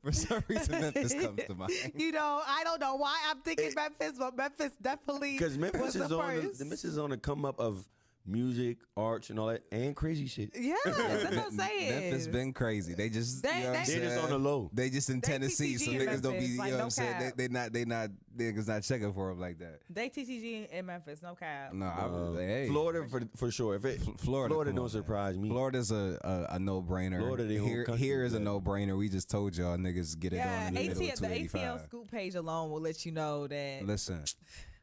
For some reason, Memphis comes to mind. You know, I don't know why I'm thinking Memphis, but Memphis definitely because Memphis was is on the come up of music, arts, and all that, and crazy shit. Yeah, that's what I'm saying. Memphis been crazy. They just they just on the low. They just in Tennessee, so niggas don't be. You like, know what I'm saying? They not niggas not checking for them like that. They TCG in Memphis, no cap. No, hey, Florida for sure. If Florida don't surprise me. Florida's a no brainer. Florida, here is a no brainer. We just told y'all niggas get it on in the middle of 285. The ATL scoop page alone will let you know that. Listen,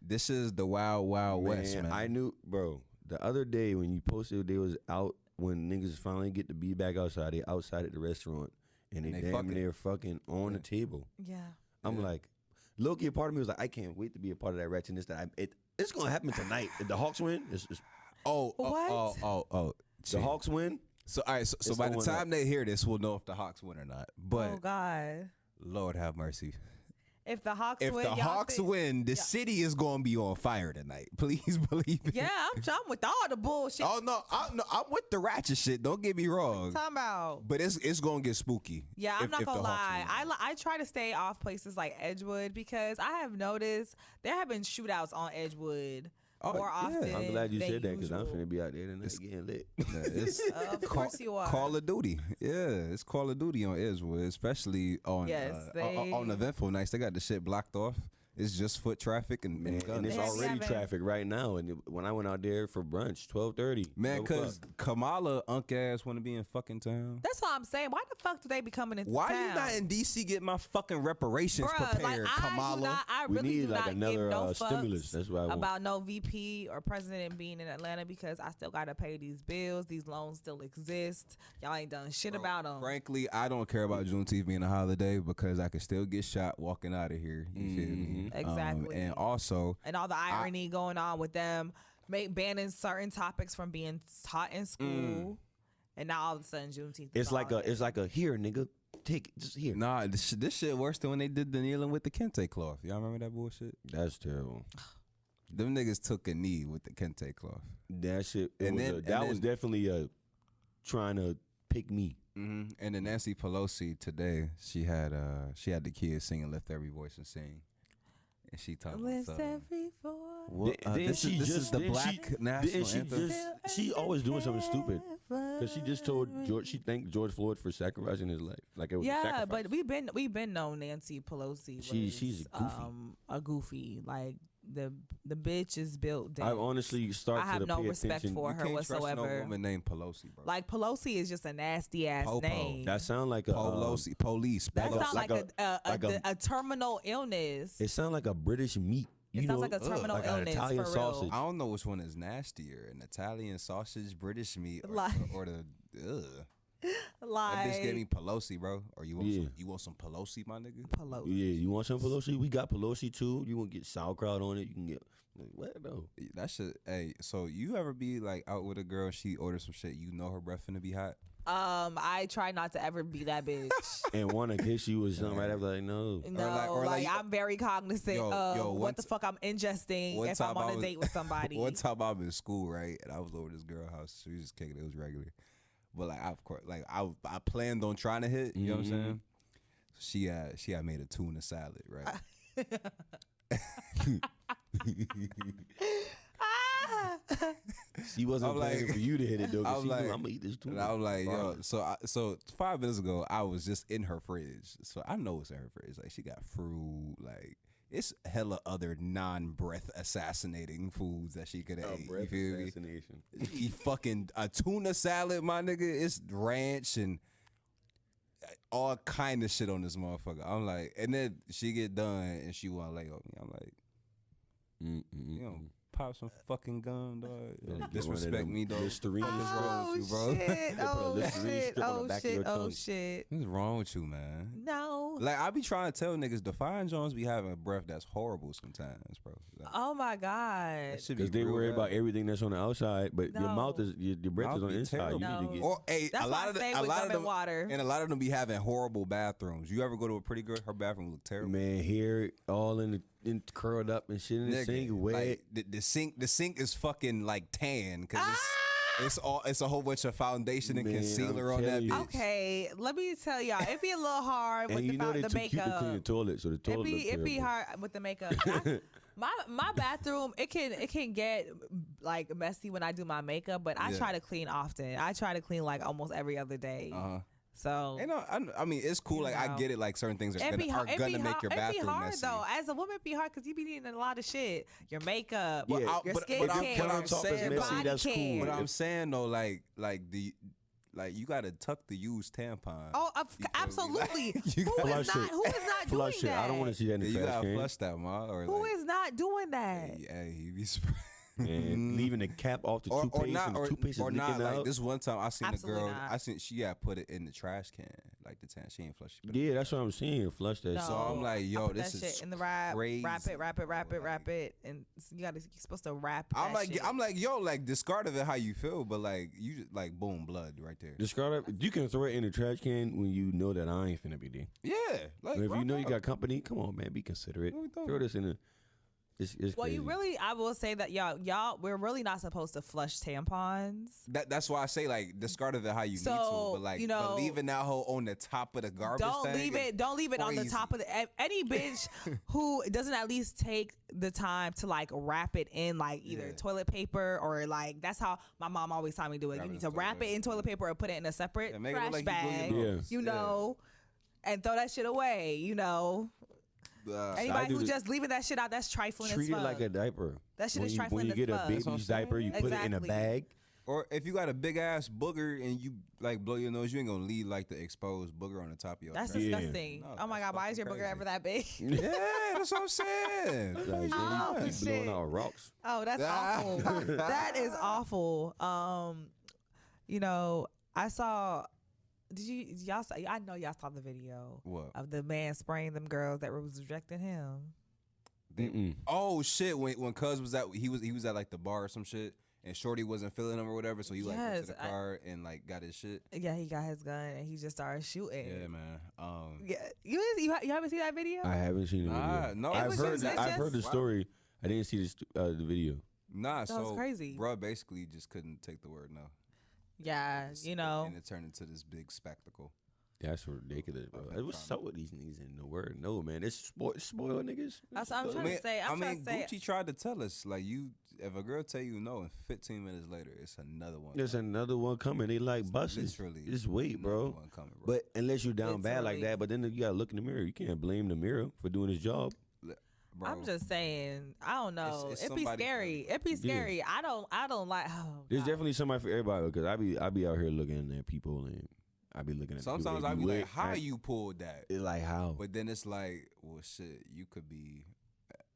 this is the wild West, man. I knew, bro. The other day when you posted they was out when niggas finally get to be back outside, they outside at the restaurant and they damn near fucking on the table. Yeah. I'm like, low-key, a part of me was like, I can't wait to be a part of that ratchetness. It's gonna happen tonight. If the Hawks win, what? The Hawks win. So all right, so by the time they hear this, we'll know if the Hawks win or not. But oh God, Lord have mercy. If the Hawks win, the city is going to be on fire tonight. Please believe it. Yeah, I'm with all the bullshit. Oh no, I'm with the ratchet shit. Don't get me wrong. Talking about, but it's going to get spooky. Yeah, I'm not gonna lie. I try to stay off places like Edgewood because I have noticed there have been shootouts on Edgewood. More often. I'm glad you said that because I'm finna be out there tonight getting lit. Of course you are. Call of Duty. Yeah, it's Call of Duty on Edgewood, especially on on eventful nights. They got the shit blocked off. It's just foot traffic and guns. And it's already traffic right now. And when I went out there for brunch, 12:30. Man, because Kamala unk ass want to be in fucking town. That's what I'm saying. Why the fuck do they be coming into town? Why you not in D.C. get my fucking reparations prepared, Kamala? I really need do like not another give no stimulus. That's what I want. About no VP or president being in Atlanta because I still got to pay these bills. These loans still exist. Y'all ain't done shit about them. Frankly, I don't care about Juneteenth being a holiday because I can still get shot walking out of here. You feel me? Exactly. And also, and all the irony going on with them banning certain topics from being taught in school, and now all of a sudden Juneteenth. It's like a here, nigga, take it, just here. Nah, this shit worse than when they did the kneeling with the kente cloth. Y'all remember that bullshit? That's terrible. Them niggas took a knee with the kente cloth. That shit. That was definitely trying to pick me. Mm-hmm. And then Nancy Pelosi today, she had the kids singing "Lift Every Voice and Sing." And she talking about every voice. Well, this is the black national anthem. She always doing something stupid because she just told George she thanked George Floyd for sacrificing his life. Like it was a sacrifice. But we've been known Nancy Pelosi. She's a goofy. Like the bitch is built down. I honestly start to have no respect attention. for her can't whatsoever. Trust no woman named Pelosi, bro. Like Pelosi is just a nasty ass name. That sound like a Pelosi police. That sounds like a terminal illness. It sounds like a British meat. It sounds like a terminal like illness an Italian for sausage. real. I don't know which one is nastier, an Italian sausage, British meat, or the. Ugh. Like, that bitch gave me Pelosi, bro. Or you want some Pelosi, my nigga? Pelosi. Yeah, you want some Pelosi? We got Pelosi too. You want to get sauerkraut on it? You can get what though? That shit. Hey, so you ever be like out with a girl? She orders some shit. You know her breath finna be hot. I try not to ever be that bitch. And want to kiss you or something right after, like, no. No, or like I'm very cognizant of what the fuck I'm ingesting if I'm on a date with somebody. One time I was in school, right, and I was over this girl's house. She was just kicking it. It was regular. But like, of course, like I planned on trying to hit. You know what I'm saying? She had made a tuna salad, right? She wasn't planning for you to hit it though. I was like, I'm gonna eat this tuna. And I was like, yo, so 5 minutes ago, I was just in her fridge, so I know what's in her fridge. Like she got fruit, like. It's hella other non-breath assassinating foods that she could have ate. You feel me? Eat fucking a tuna salad, my nigga. It's ranch and all kind of shit on this motherfucker. I'm like, and then she get done and she want to lay on me. I'm like, you know, pop some fucking gum, dog. Disrespect me, dog. Listerine. What's wrong with you, bro? Oh shit. What's wrong with you, man? No. Like I be trying to tell niggas, the fine Jones be having a breath that's horrible sometimes, bro. Like, oh my god. Because they worry about everything that's on the outside, but your mouth is your breath is on the inside. You need to get. Or that's a lot of them water. And a lot of them be having horrible bathrooms. You ever go to a pretty girl? Her bathroom look terrible. Man, hair all in curled up and shit in the sink, wet. Like, the sink is fucking like tan because it's a whole bunch of foundation and concealer on that bitch. Okay, let me tell y'all, it be a little hard with the makeup. Cute to clean the toilet, so the toilet it be hard with the makeup. My bathroom, it can get like messy when I do my makeup, but I try to clean often. I try to clean like almost every other day. So I mean, it's cool. Like I get it. Like certain things are gonna make your bathroom It be hard messy. though. As a woman, it be hard because you be needing a lot of shit. Your makeup, your skin care, your body that's care. cool. But I'm saying though, like you gotta tuck the used tampon. Oh, absolutely. Like, who is not doing that? I don't want to see that in the trash can. You gotta flush that, ma. Who is not doing that? Hey, you be and leaving the cap off the toothpaste and the toothpaste is leaking out. Like this one time I seen Absolutely a girl. not. I seen she had put it in the trash can, like the tan. She ain't flush it. Yeah, that's what I'm saying. Flush that. No, So I'm like, yo, this that is shit in the wrap. crazy. Wrap it, and you're supposed to wrap. I'm that shit. like, yo, like discard of it how you feel, but like you just, like boom, blood right there. Discard it. You can throw it in the trash can when you know that I ain't finna be there. Yeah, like but if you know you got company, come on, man, be considerate. Throw this in the. It's well, crazy. I will say that y'all, we're really not supposed to flush tampons. That's why I say like discard of it how you need to, but like but leaving that hole on the top of the garbage. Don't leave it on the top of any bitch who doesn't at least take the time to like wrap it in like either toilet paper or like that's how my mom always taught me to do it. You need to wrap it in toilet paper or put it in a separate trash bag, and throw that shit away. Anybody who just leaving that shit out, that's trifling as fuck. Treat it like a diaper. That shit is trifling as fuck. When you get a baby's diaper, you put it in a bag. Or if you got a big ass booger and you like blow your nose, you ain't gonna leave like the exposed booger on the top of your. That's disgusting. No, oh my god, why is your booger ever that big? Yeah, that's what I'm saying. Blowing out rocks. Oh, that's awful. That is awful. I saw. Y'all? I know y'all saw the video of the man spraying them girls that was rejecting him. Oh shit! When Cuz was at he was at like the bar or some shit, and Shorty wasn't feeling him or whatever, so he like went to the car and like got his shit. Yeah, he got his gun and he just started shooting. Yeah, man. Yeah, you haven't seen that video? I haven't seen the video. No, I've heard the story. I didn't see the video. Nah, that was crazy. Bro, basically just couldn't take the word no. Yeah, and it turned into this big spectacle. That's ridiculous, bro. What's up with these niggas in the word? No, man, it's spoiled niggas. That's what I'm trying to say. Gucci tried to tell us, like, if a girl tell you no, and 15 minutes later, it's another one. There's another one coming. They like buses. Literally, just wait, bro. Coming, bro. But unless you're down bad like that, but then you gotta look in the mirror. You can't blame the mirror for doing his job. Bro. I'm just saying, I don't know. It'd be scary. It'd be scary. Yeah. I don't like. Oh, there's definitely somebody for everybody because I be out here looking at people and I be looking at. Sometimes I be like, how you pulled that? It's like how? But then it's like, well, shit, you could be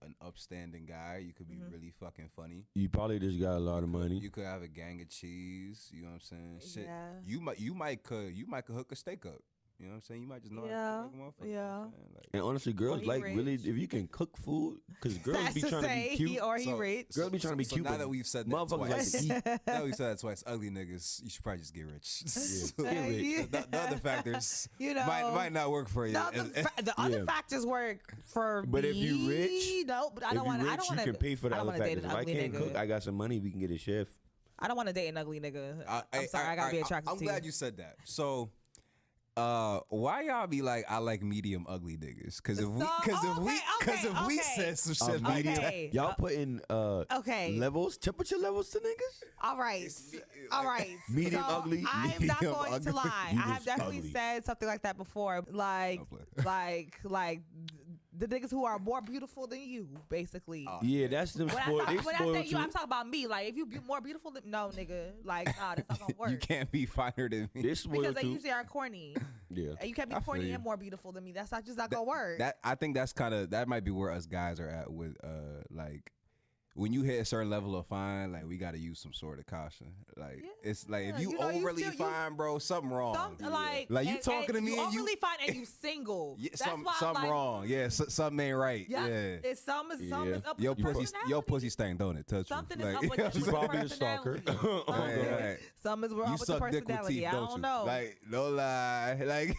an upstanding guy. You could be really fucking funny. You probably just got a lot of money. You could have a gang of cheese. You know what I'm saying? Shit. Yeah. You might could hook a steak up. You know what I'm saying? You might just know how to make a motherfucker. Yeah. You know what I'm saying? Like, And honestly, girls like rich. really if you can cook food, because girls That's be to trying to say be cute. he rich. Girls be trying to be so cute. now but that we've said that motherfuckers twice, like to eat. now that we've said that twice, ugly niggas, you should probably just get rich. Get rich. Yeah. The other factors You know, might not work for you. the other factors work for But me. if you rich, no, but I if don't you want. rich, I don't you want can pay for the I don't other want to date factors. an If I ugly can't nigga. cook, I got some money. We can get a chef. I don't want to date an ugly nigga. I'm sorry, I gotta be attracted I'm to glad you said that. So, why y'all be like, I like medium ugly niggas? Because if we said some shit like that, Y'all putting levels, temperature levels to niggas. All right. Medium So, ugly. I'm not Medium going to ugly. lie. You I have just definitely ugly. said something like that before. Like the niggas who are more beautiful than you, basically. Yeah, that's them When spoiled. They I say spoiled you, too. I'm talking about me. Like, if you be more beautiful than no, nigga. Like, nah, that's not gonna work. you can't be finer than me. They spoiled Because they too. usually are corny. Yeah. And you can't be I feel corny you. and more beautiful than me. That's not just not gonna work. That I think that's kind of that might be where us guys are at with like when you hit a certain level of fine, like we got to use some sort of caution. Like it's like if you, You know, you overly still- you- fine, bro, something wrong. Like you talking to me and you overly fine and you single. yeah, That's something why I'm something like, wrong. Yeah, something ain't right. Yeah, Yeah. it's some is up Your with the pussy personality. stank, don't it? Touch Something you. is Like, up with you know the what I'm saying? Probably a stalker. personality. Right. Some is wrong You with the suck dick with personality. teeth, I don't don't you? know. Like, no lie. Like,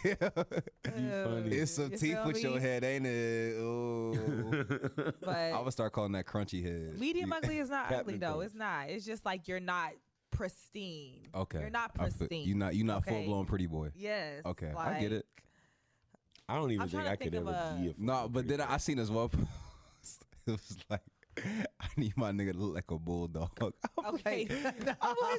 funny. it's some You teeth feel with your me? head, ain't it? Ooh. But I would start calling that crunchy head. medium ugly is not Captain ugly though. Crunch. It's not. It's just like you're not pristine. Okay. You're not I feel- pristine. You're not Okay. full blown pretty boy. Yes. Okay, I get it. I don't even I'm think trying I to could think of ever a- be a No, but then I seen this one post. It was like, I need my nigga to look like a bulldog. I'm Okay. like,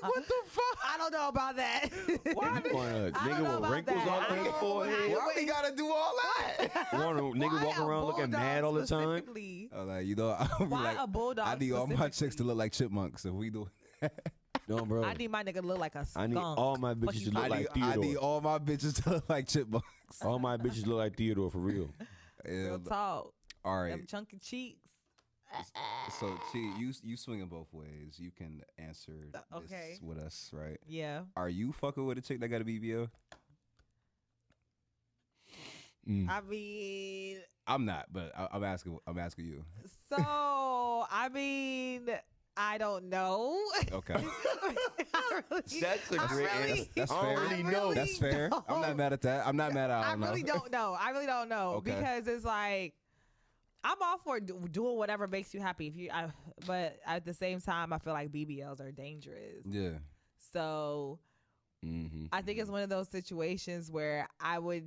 what the fuck? I don't know about that. Why you want a I don't nigga know with about wrinkles that. all I over his don't- forehead? Why we gotta do all that? You want a nigga Why walking a around looking bulldog mad all the time? specifically? I'm like, you know, I'll be Why like, a bulldog? I need all my chicks to specifically? look like chipmunks if we do. No, bro. I need my nigga to look like a skunk. I need all my Fuck bitches you to look talking like about? I Theodore. need all my bitches to look like chipmunks. All my bitches look like Theodore for real. Real talk. All right. Them chunky cheeks. So, Chi, you swinging both ways. You can answer okay. this with us, right? Yeah. Are you fucking with a chick that got a BBL? I mean, I'm not, but I'm asking you. so I mean, I don't know. Okay. I really- That's a I great really- answer. That's I fair. already know. really That's fair. I'm not don't. mad at that. I'm not mad at I all. really don't know. I really don't know Okay. because it's like I'm all for doing whatever makes you happy. But at the same time, I feel like BBLs are dangerous. Yeah. So I think it's one of those situations where I would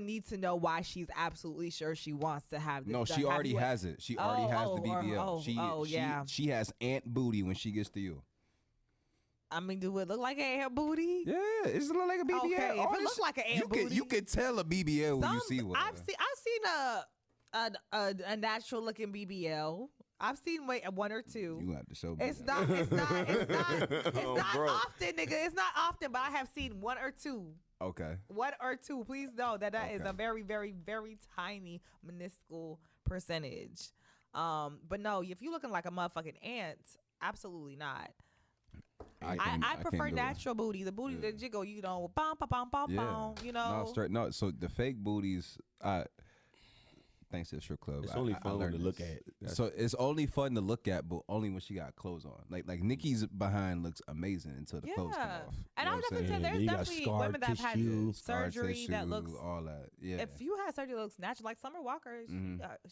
need to know why she's absolutely sure she wants to have this. No, done. she Have already you- has it. She already has the BBL. Yeah. She has ant booty when she gets to you. I mean, do it look like an ant booty? Yeah, it's look like a BBL. Okay, if All it this look shit- like an ant you booty. you can tell a BBL when you see one. I've seen a natural looking BBL. I've seen one or two. You have to show me. It's that. not. It's not Oh, bro. often, nigga. It's not often, but I have seen one or two. Okay. One or two. Please know that is Okay. a very, very, very tiny minuscule percentage. But no, if you looking like a motherfucking ant, absolutely not. I prefer natural booty. The booty that jiggle, you know, bum, bum, bum, bum, bum, you know. No, straight. No, so the fake booties. Thanks to the strip club. It's only fun learned to look this. at. So it's only fun to look at, but only when she got clothes on. Like Nikki's behind looks amazing until the clothes come off. And You I know would what I'm definitely say saying? there's You got definitely scar women that have had tissue, Scar surgery tissue, that looks. all that. Yeah. If you had surgery that looks natural, like Summer Walker,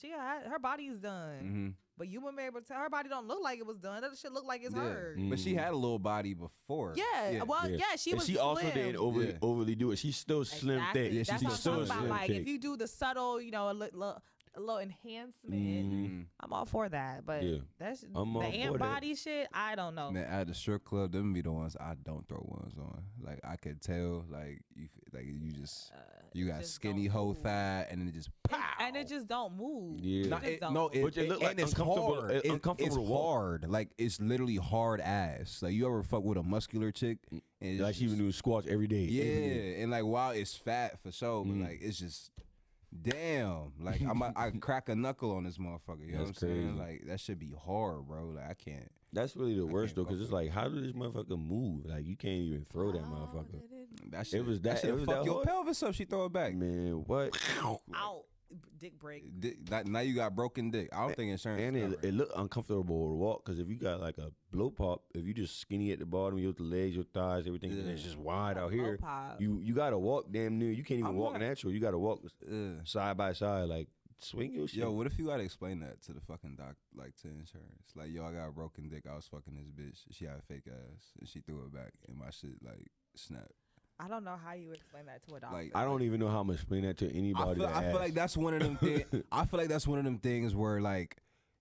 she had her body's done, but you wouldn't be able to tell her body don't look like it was done. That shit look like it's her. But she had a little body before. Yeah, well, yeah, she and was. she also slim. didn't overly do it. She's still slim Exactly. thick. Yeah, That's she's what I'm still talking about. slim Like thick. if you do the subtle, you know, a little enhancement, I'm all for that. But Yeah. that's I'm the all ant for that. body shit. I don't know. Man, at the strip club, them be the ones I don't throw ones on. Like I could tell, like you just you got just skinny don't whole move. thigh, and then it just pow. And it just don't move. Yeah. No, It just it, don't no, move. it, But it look like and it's uncomfortable- hard. uncomfortable It's to walk. hard. Like it's literally hard ass. Like you ever fuck with a muscular chick? And it's Like she even just- do squats every day. yeah, every day. and like while it's fat for sure, but like it's just damn, like I crack a knuckle on this motherfucker. You know what I'm saying? Like that should be hard, bro. Like I can't. That's really the worst though, because it's like, how did this motherfucker move? Like you can't even throw that motherfucker. That shit, it was that. It was fuck your pelvis up. She throw it back. Man, what? Ow. Dick break. Now you got broken dick. I don't think insurance. And it looked uncomfortable to walk, because if you got like a blow pop, if you just skinny at the bottom, your legs, your thighs, everything, and it's just wide out here. You gotta walk damn near. You can't even walk natural. You gotta walk side by side, like swing your shit. Yo, what if you gotta explain that to the fucking doc, like to insurance? Like, yo, I got a broken dick. I was fucking this bitch. She had a fake ass, and she threw it back, and my shit like snapped. I don't know how you explain that to a doctor. Like, I don't even know how I'm gonna explain that to anybody. I feel like that's one of them things. I feel like that's one of them things where like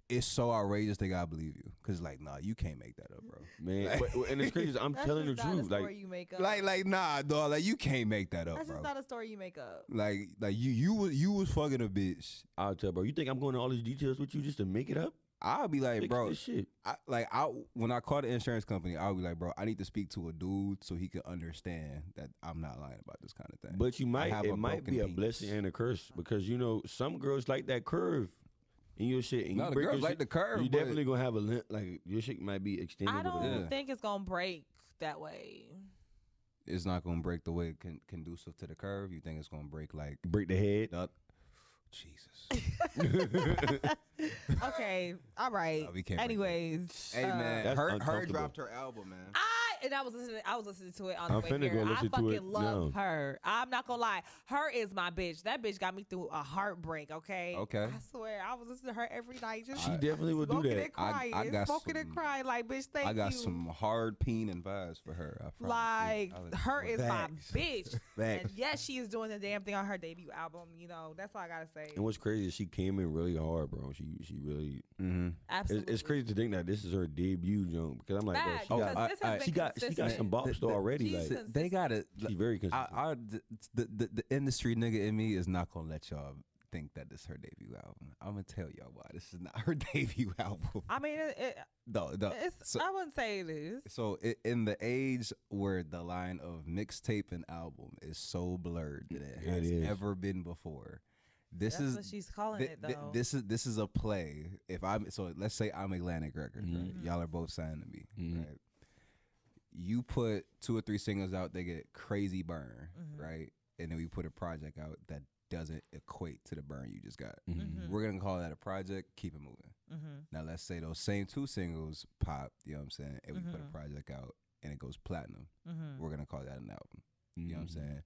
it's so outrageous they gotta believe you, cause like nah, you can't make that up, bro. Man, and it's crazy. I'm telling the truth. Like you make up. Like nah, dog. Like you can't make that up, that's bro. That's just not a story you make up. Like you was fucking a bitch. I'll tell, bro. You think I'm going to all these details with you just to make it up? I'll be like, bro, shit. When I call the insurance company, I'll be like, bro, I need to speak to a dude so he can understand that I'm not lying about this kind of thing. But it might be a blessing and a curse, because you know some girls like that curve in your shit. And no, the girls like the curve. You definitely gonna have a lint, like your shit might be extended. I don't think it's gonna break that way. It's not gonna break the way conducive to the curve. You think it's gonna break the head? Jesus. Okay, all right. No, anyways, hey man, H.E.R dropped her album, man. I was listening to it on the way here. Go I fucking love H.E.R. I'm not gonna lie. H.E.R is my bitch. That bitch got me through a heartbreak. Okay. I swear, I was listening to her every night. She definitely would do that. And crying, I got smoking and crying. Like, bitch, thank you. I got some hard peen and vibes for her. Like, H.E.R is my bitch. Facts. And yes, she is doing the damn thing on her debut album. You know, that's all I gotta say. And what's crazy is she came in really hard, bro. She really. Absolutely. It's crazy to think that this is her debut, Joan. Because I'm like, bro, she got some bops though already. Like they got it. She's very consistent. The industry nigga in me is not gonna let y'all think that this is her debut album. I'm gonna tell y'all why this is not her debut album. I mean, I wouldn't say it is. So in the age where the line of mixtape and album is so blurred that it has ever been before. That's what she's calling it though. This is a play. Let's say I'm Atlantic Records, right? Y'all are both signed to me, right? You put 2 or 3 singles out, they get crazy burn, right? And then we put a project out that doesn't equate to the burn you just got. We're gonna call that a project, keep it moving. Now let's say those same 2 singles pop, you know what I'm saying, and we put a project out and it goes platinum. We're gonna call that an album. You know what I'm saying?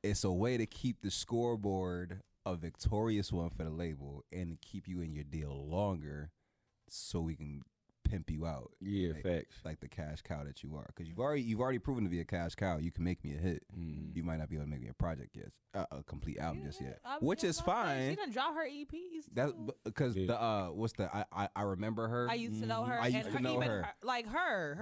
It's a way to keep the scoreboard a victorious one for the label and to keep you in your deal longer so we can pimp you out. Yeah, facts. Like the cash cow that you are. Because you've already proven to be a cash cow. You can make me a hit. You might not be able to make me a project yet, a complete album just yet. Which is fine. She done drop her EPs. That's because I remember her. I used to know her. I used to know her. Like her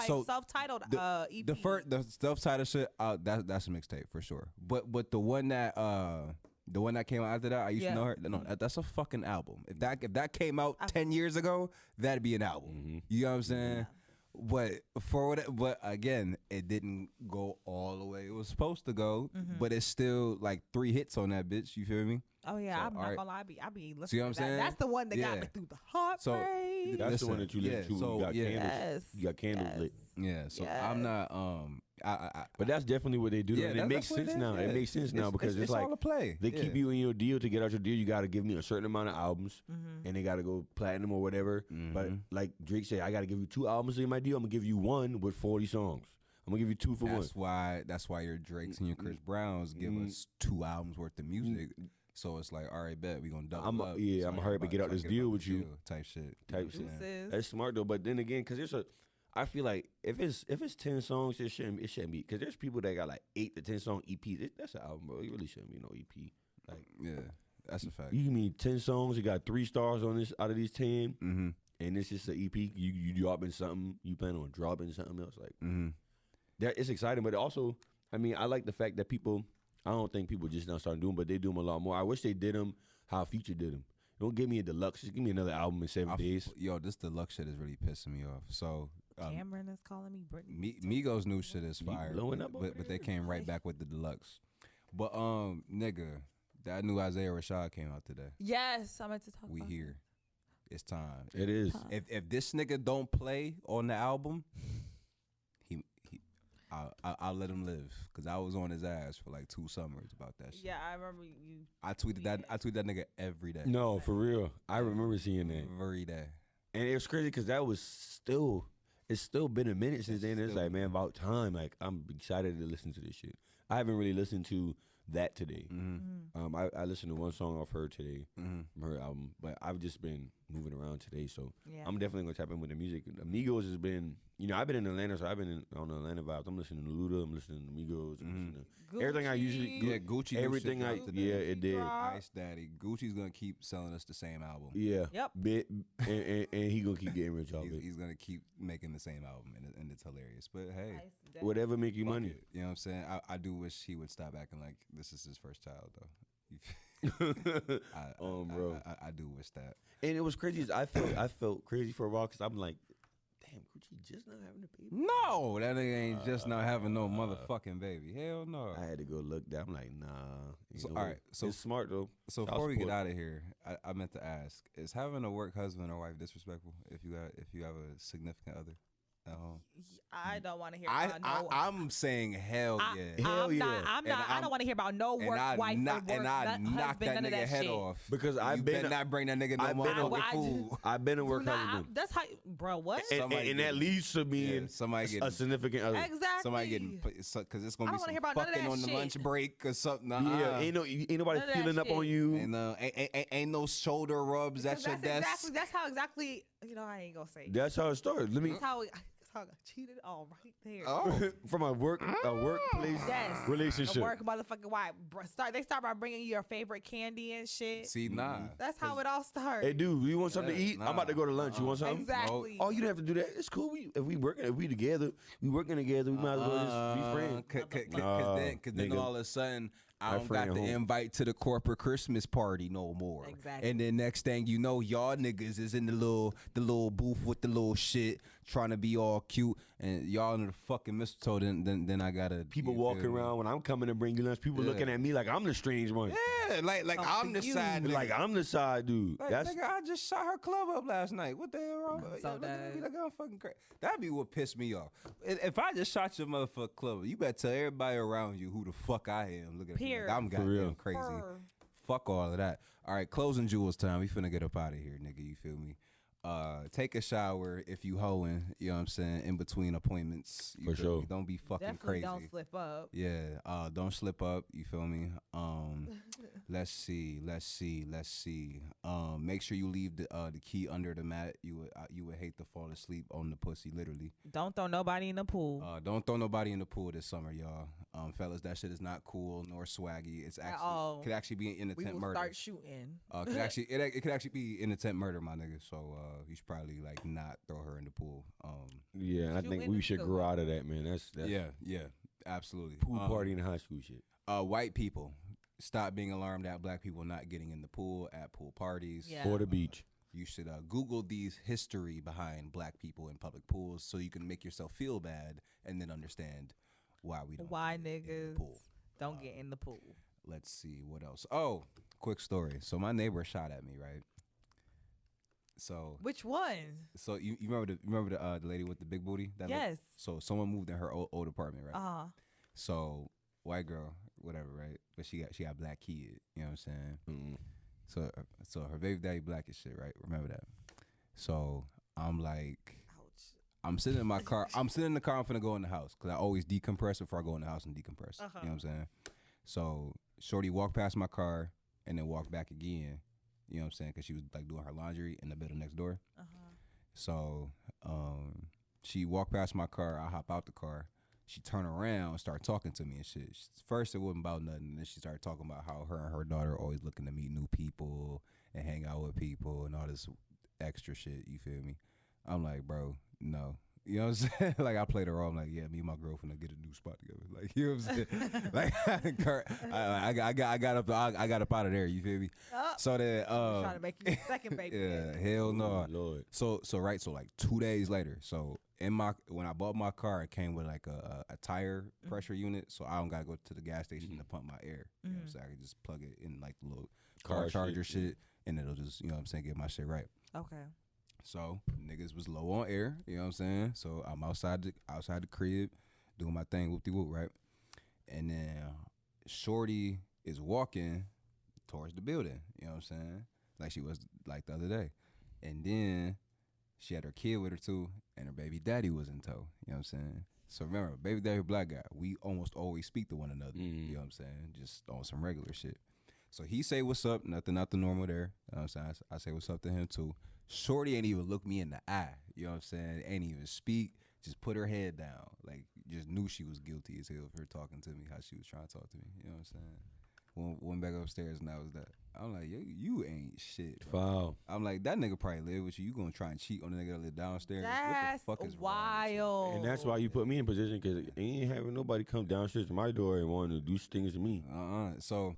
self-titled EP. The self-titled shit, that's a mixtape for sure. But the one that came out after that, I used to know her. No, that's a fucking album. If that came out 10 years ago, that'd be an album. You know what I'm saying? But again, it didn't go all the way it was supposed to go. But it's still like 3 hits on that bitch. You feel me? Oh yeah, so, I'm not gonna lie. I be listening. See what I'm saying? That's the one that got me through the heartbreak. That's the one that you listen to. You got candles lit. Yeah. So I'm not. But that's definitely what they do, and it makes sense now. It makes sense now because it's like all a play. They keep you in your deal. To get out your deal, you got to give me a certain amount of albums, and they got to go platinum or whatever. But like Drake said, I got to give you 2 albums in my deal. I'm gonna give you 1 with 40 songs. I'm gonna give you 2 for 1. That's why your Drakes and your Chris Browns give us 2 albums worth of music. So it's like, all right, bet we gonna double up. Yeah, I'm gonna hurry up and get out this deal with you. Type shit. That's smart though. But then again, because I feel like if it's 10 songs, it shouldn't be. Because there's people that got like 8 to 10 song EPs. That's an album, bro. It really shouldn't be no EP. Like, yeah, that's a fact. You mean 10 songs? You got 3 stars on this out of these 10, and it's just an EP. You dropping something. You plan on dropping something else. Like that. It's exciting, but also, I mean, I like the fact that people. I don't think people just now starting doing, but they do them a lot more. I wish they did them how Future did them. Don't give me a deluxe. Just give me another album in 7 days. Yo, this deluxe shit is really pissing me off. So Cameron is calling me Britney. Migos' new shit is fire, blowing up but they came right back with the deluxe. But nigga, That new Isaiah Rashad came out today. Yes, I meant to talk We about here. It's time. It is. If this nigga don't play on the album, I'll let him live, because I was on his ass for like 2 summers about that shit. Yeah, I remember you. I tweeted that nigga every day. No, for real. I remember seeing that. Every day. And it was crazy because it's still been a minute since then. It's like, man, about time. Like, I'm excited to listen to this shit. I haven't really listened to that today. Mm-hmm. I listened to one song off her today, Mm-hmm. her album, but I've just been moving around today, so Yeah. I'm definitely gonna tap in with the music. Amigos has been, I've been in Atlanta, so I've been on the Atlanta vibes. I'm listening to Luda, I'm listening to Amigos, I'm listening to everything I usually, Gucci. everything it did. Ice Daddy. Gucci's gonna keep selling us the same album. Yeah. Yep. And he gonna keep getting rich off it. He's gonna keep making the same album, and it's hilarious. But hey, Whatever make you money. You know what I'm saying? I do wish he would stop acting like this is his first child, though. Bro. I do wish that. And it was crazy. I felt crazy for a while because I'm like, damn, Gucci just not having a baby. No, that nigga ain't just not having no motherfucking baby. Hell no. I had to go look down. I'm like, nah. So, all right, so it's smart though. So before we get out of here, I meant to ask: is having a work husband or wife disrespectful if you have a significant other at home? I don't want to hear about no. I'm saying hell yeah. I don't want to hear about no work wife or work knock that none of nigga that head shit. off. Because you better not bring that nigga no motherfucking food. I've been a work husband. That's how, bro. What? And that leads to being a significant other. Exactly. Somebody getting, because it's gonna be some fucking on the lunch break or something. Yeah, ain't nobody feeling up on you. Ain't no shoulder rubs at your desk. That's how exactly. I ain't gonna say. That's how it started. Let me. That's how I cheated all right there. Oh, from a workplace relationship. A work motherfucking wife. They start by bringing you your favorite candy and shit. See, nah. That's how it all starts. Hey, dude, you want something to eat? I'm about to go to lunch. You want something? Exactly. Oh, you don't have to do that. It's cool. If we working together, we working together. We might as well just be friends. Because then all of a sudden, I don't got the invite to the corporate Christmas party no more. Exactly. And then next thing you know, y'all niggas is in the little booth with the little shit, trying to be all cute, and y'all in the fucking mistletoe. Then I gotta people walking around when I'm coming to bring you lunch. People looking at me like I'm the strange one. Yeah, like I'm the side. Like I'm the side dude. Like, nigga, I just shot her club up last night. What the hell wrong? Like I'm fucking crazy. That'd be what pissed me off. If I just shot your motherfucking club up, you better tell everybody around you who the fuck I am. Look at me. Like I'm goddamn crazy. Fuck all of that. All right, closing jewels time. We finna get up out of here, nigga. You feel me? Take a shower if you hoeing, you know what I'm saying, in between appointments. For sure. Me? Don't be fucking Definitely crazy. Don't slip up. Yeah, don't slip up, you feel me? Let's see. Make sure you leave the key under the mat. You would hate to fall asleep on the pussy, literally. Don't throw nobody in the pool. Don't throw nobody in the pool this summer, y'all. Fellas, that shit is not cool nor swaggy. It's actually could actually be an intent murder. Start shooting. It could actually be an intent murder, my nigga. So you should probably like not throw her in the pool. Yeah, I think we should grow out of that, man. That's yeah, absolutely. Pool party in high school shit. White people, stop being alarmed at black people not getting in the pool at pool parties or the beach. You should Google these history behind black people in public pools so you can make yourself feel bad and then understand why we don't. Why get in niggas the pool. don't get in the pool? Let's see what else. Oh, quick story. So my neighbor shot at me, right? So which one? So you remember the lady with the big booty? Yes. So someone moved in her old apartment, right? So white girl, whatever, right? But she got black kid. You know what I'm saying? Mm-hmm. So her baby daddy black as shit, right? Remember that. So I'm like, ouch. I'm sitting in my car. I'm sitting in the car. I'm finna go in the house because I always decompress before I go in the house and decompress. You know what I'm saying? So shorty walked past my car and then walked back again. You know what I'm saying? Because she was like doing her laundry in the building next door. So she walked past my car. I hop out the car. She turned around and started talking to me and shit. First, it wasn't about nothing. And then she started talking about how her and her daughter are always looking to meet new people and hang out with people and all this extra shit. You feel me? I'm like, bro, no. You know what I'm saying? Like, I played her role. I'm like, yeah, me and my girlfriend get a new spot together. Like, you know what I'm saying? Like, I got up out of there. You feel me? So that trying to make you a second baby. Yeah, hell no. Lord. So like 2 days later. So when I bought my car, it came with like a tire pressure unit. So I don't gotta go to the gas station to pump my air. You know what I'm saying? I can just plug it in like the little car charger shit, and it'll just, you know what I'm saying, get my shit right. Okay. So niggas was low on air, you know what I'm saying? So I'm outside the crib doing my thing, whoop-de-whoop, right? And then Shorty is walking towards the building, you know what I'm saying? Like she was like the other day. And then she had her kid with her too, and her baby daddy was in tow, you know what I'm saying? So remember, baby daddy, black guy, we almost always speak to one another, you know what I'm saying? Just on some regular shit. So he say what's up, nothing out the normal there, you know what I'm saying? I say what's up to him too. Shorty ain't even look me in the eye, you know what I'm saying? Ain't even speak, just put her head down. Like, just knew she was guilty as hell for her talking to me, how she was trying to talk to me, you know what I'm saying? Went back upstairs and that was that. I'm like, you ain't shit. Wow. I'm like, that nigga probably live with you. You gonna try and cheat on the nigga that live downstairs? That's what the fuck is wild. And that's why you put me in position, because ain't having nobody come downstairs to my door and want to do things to me. So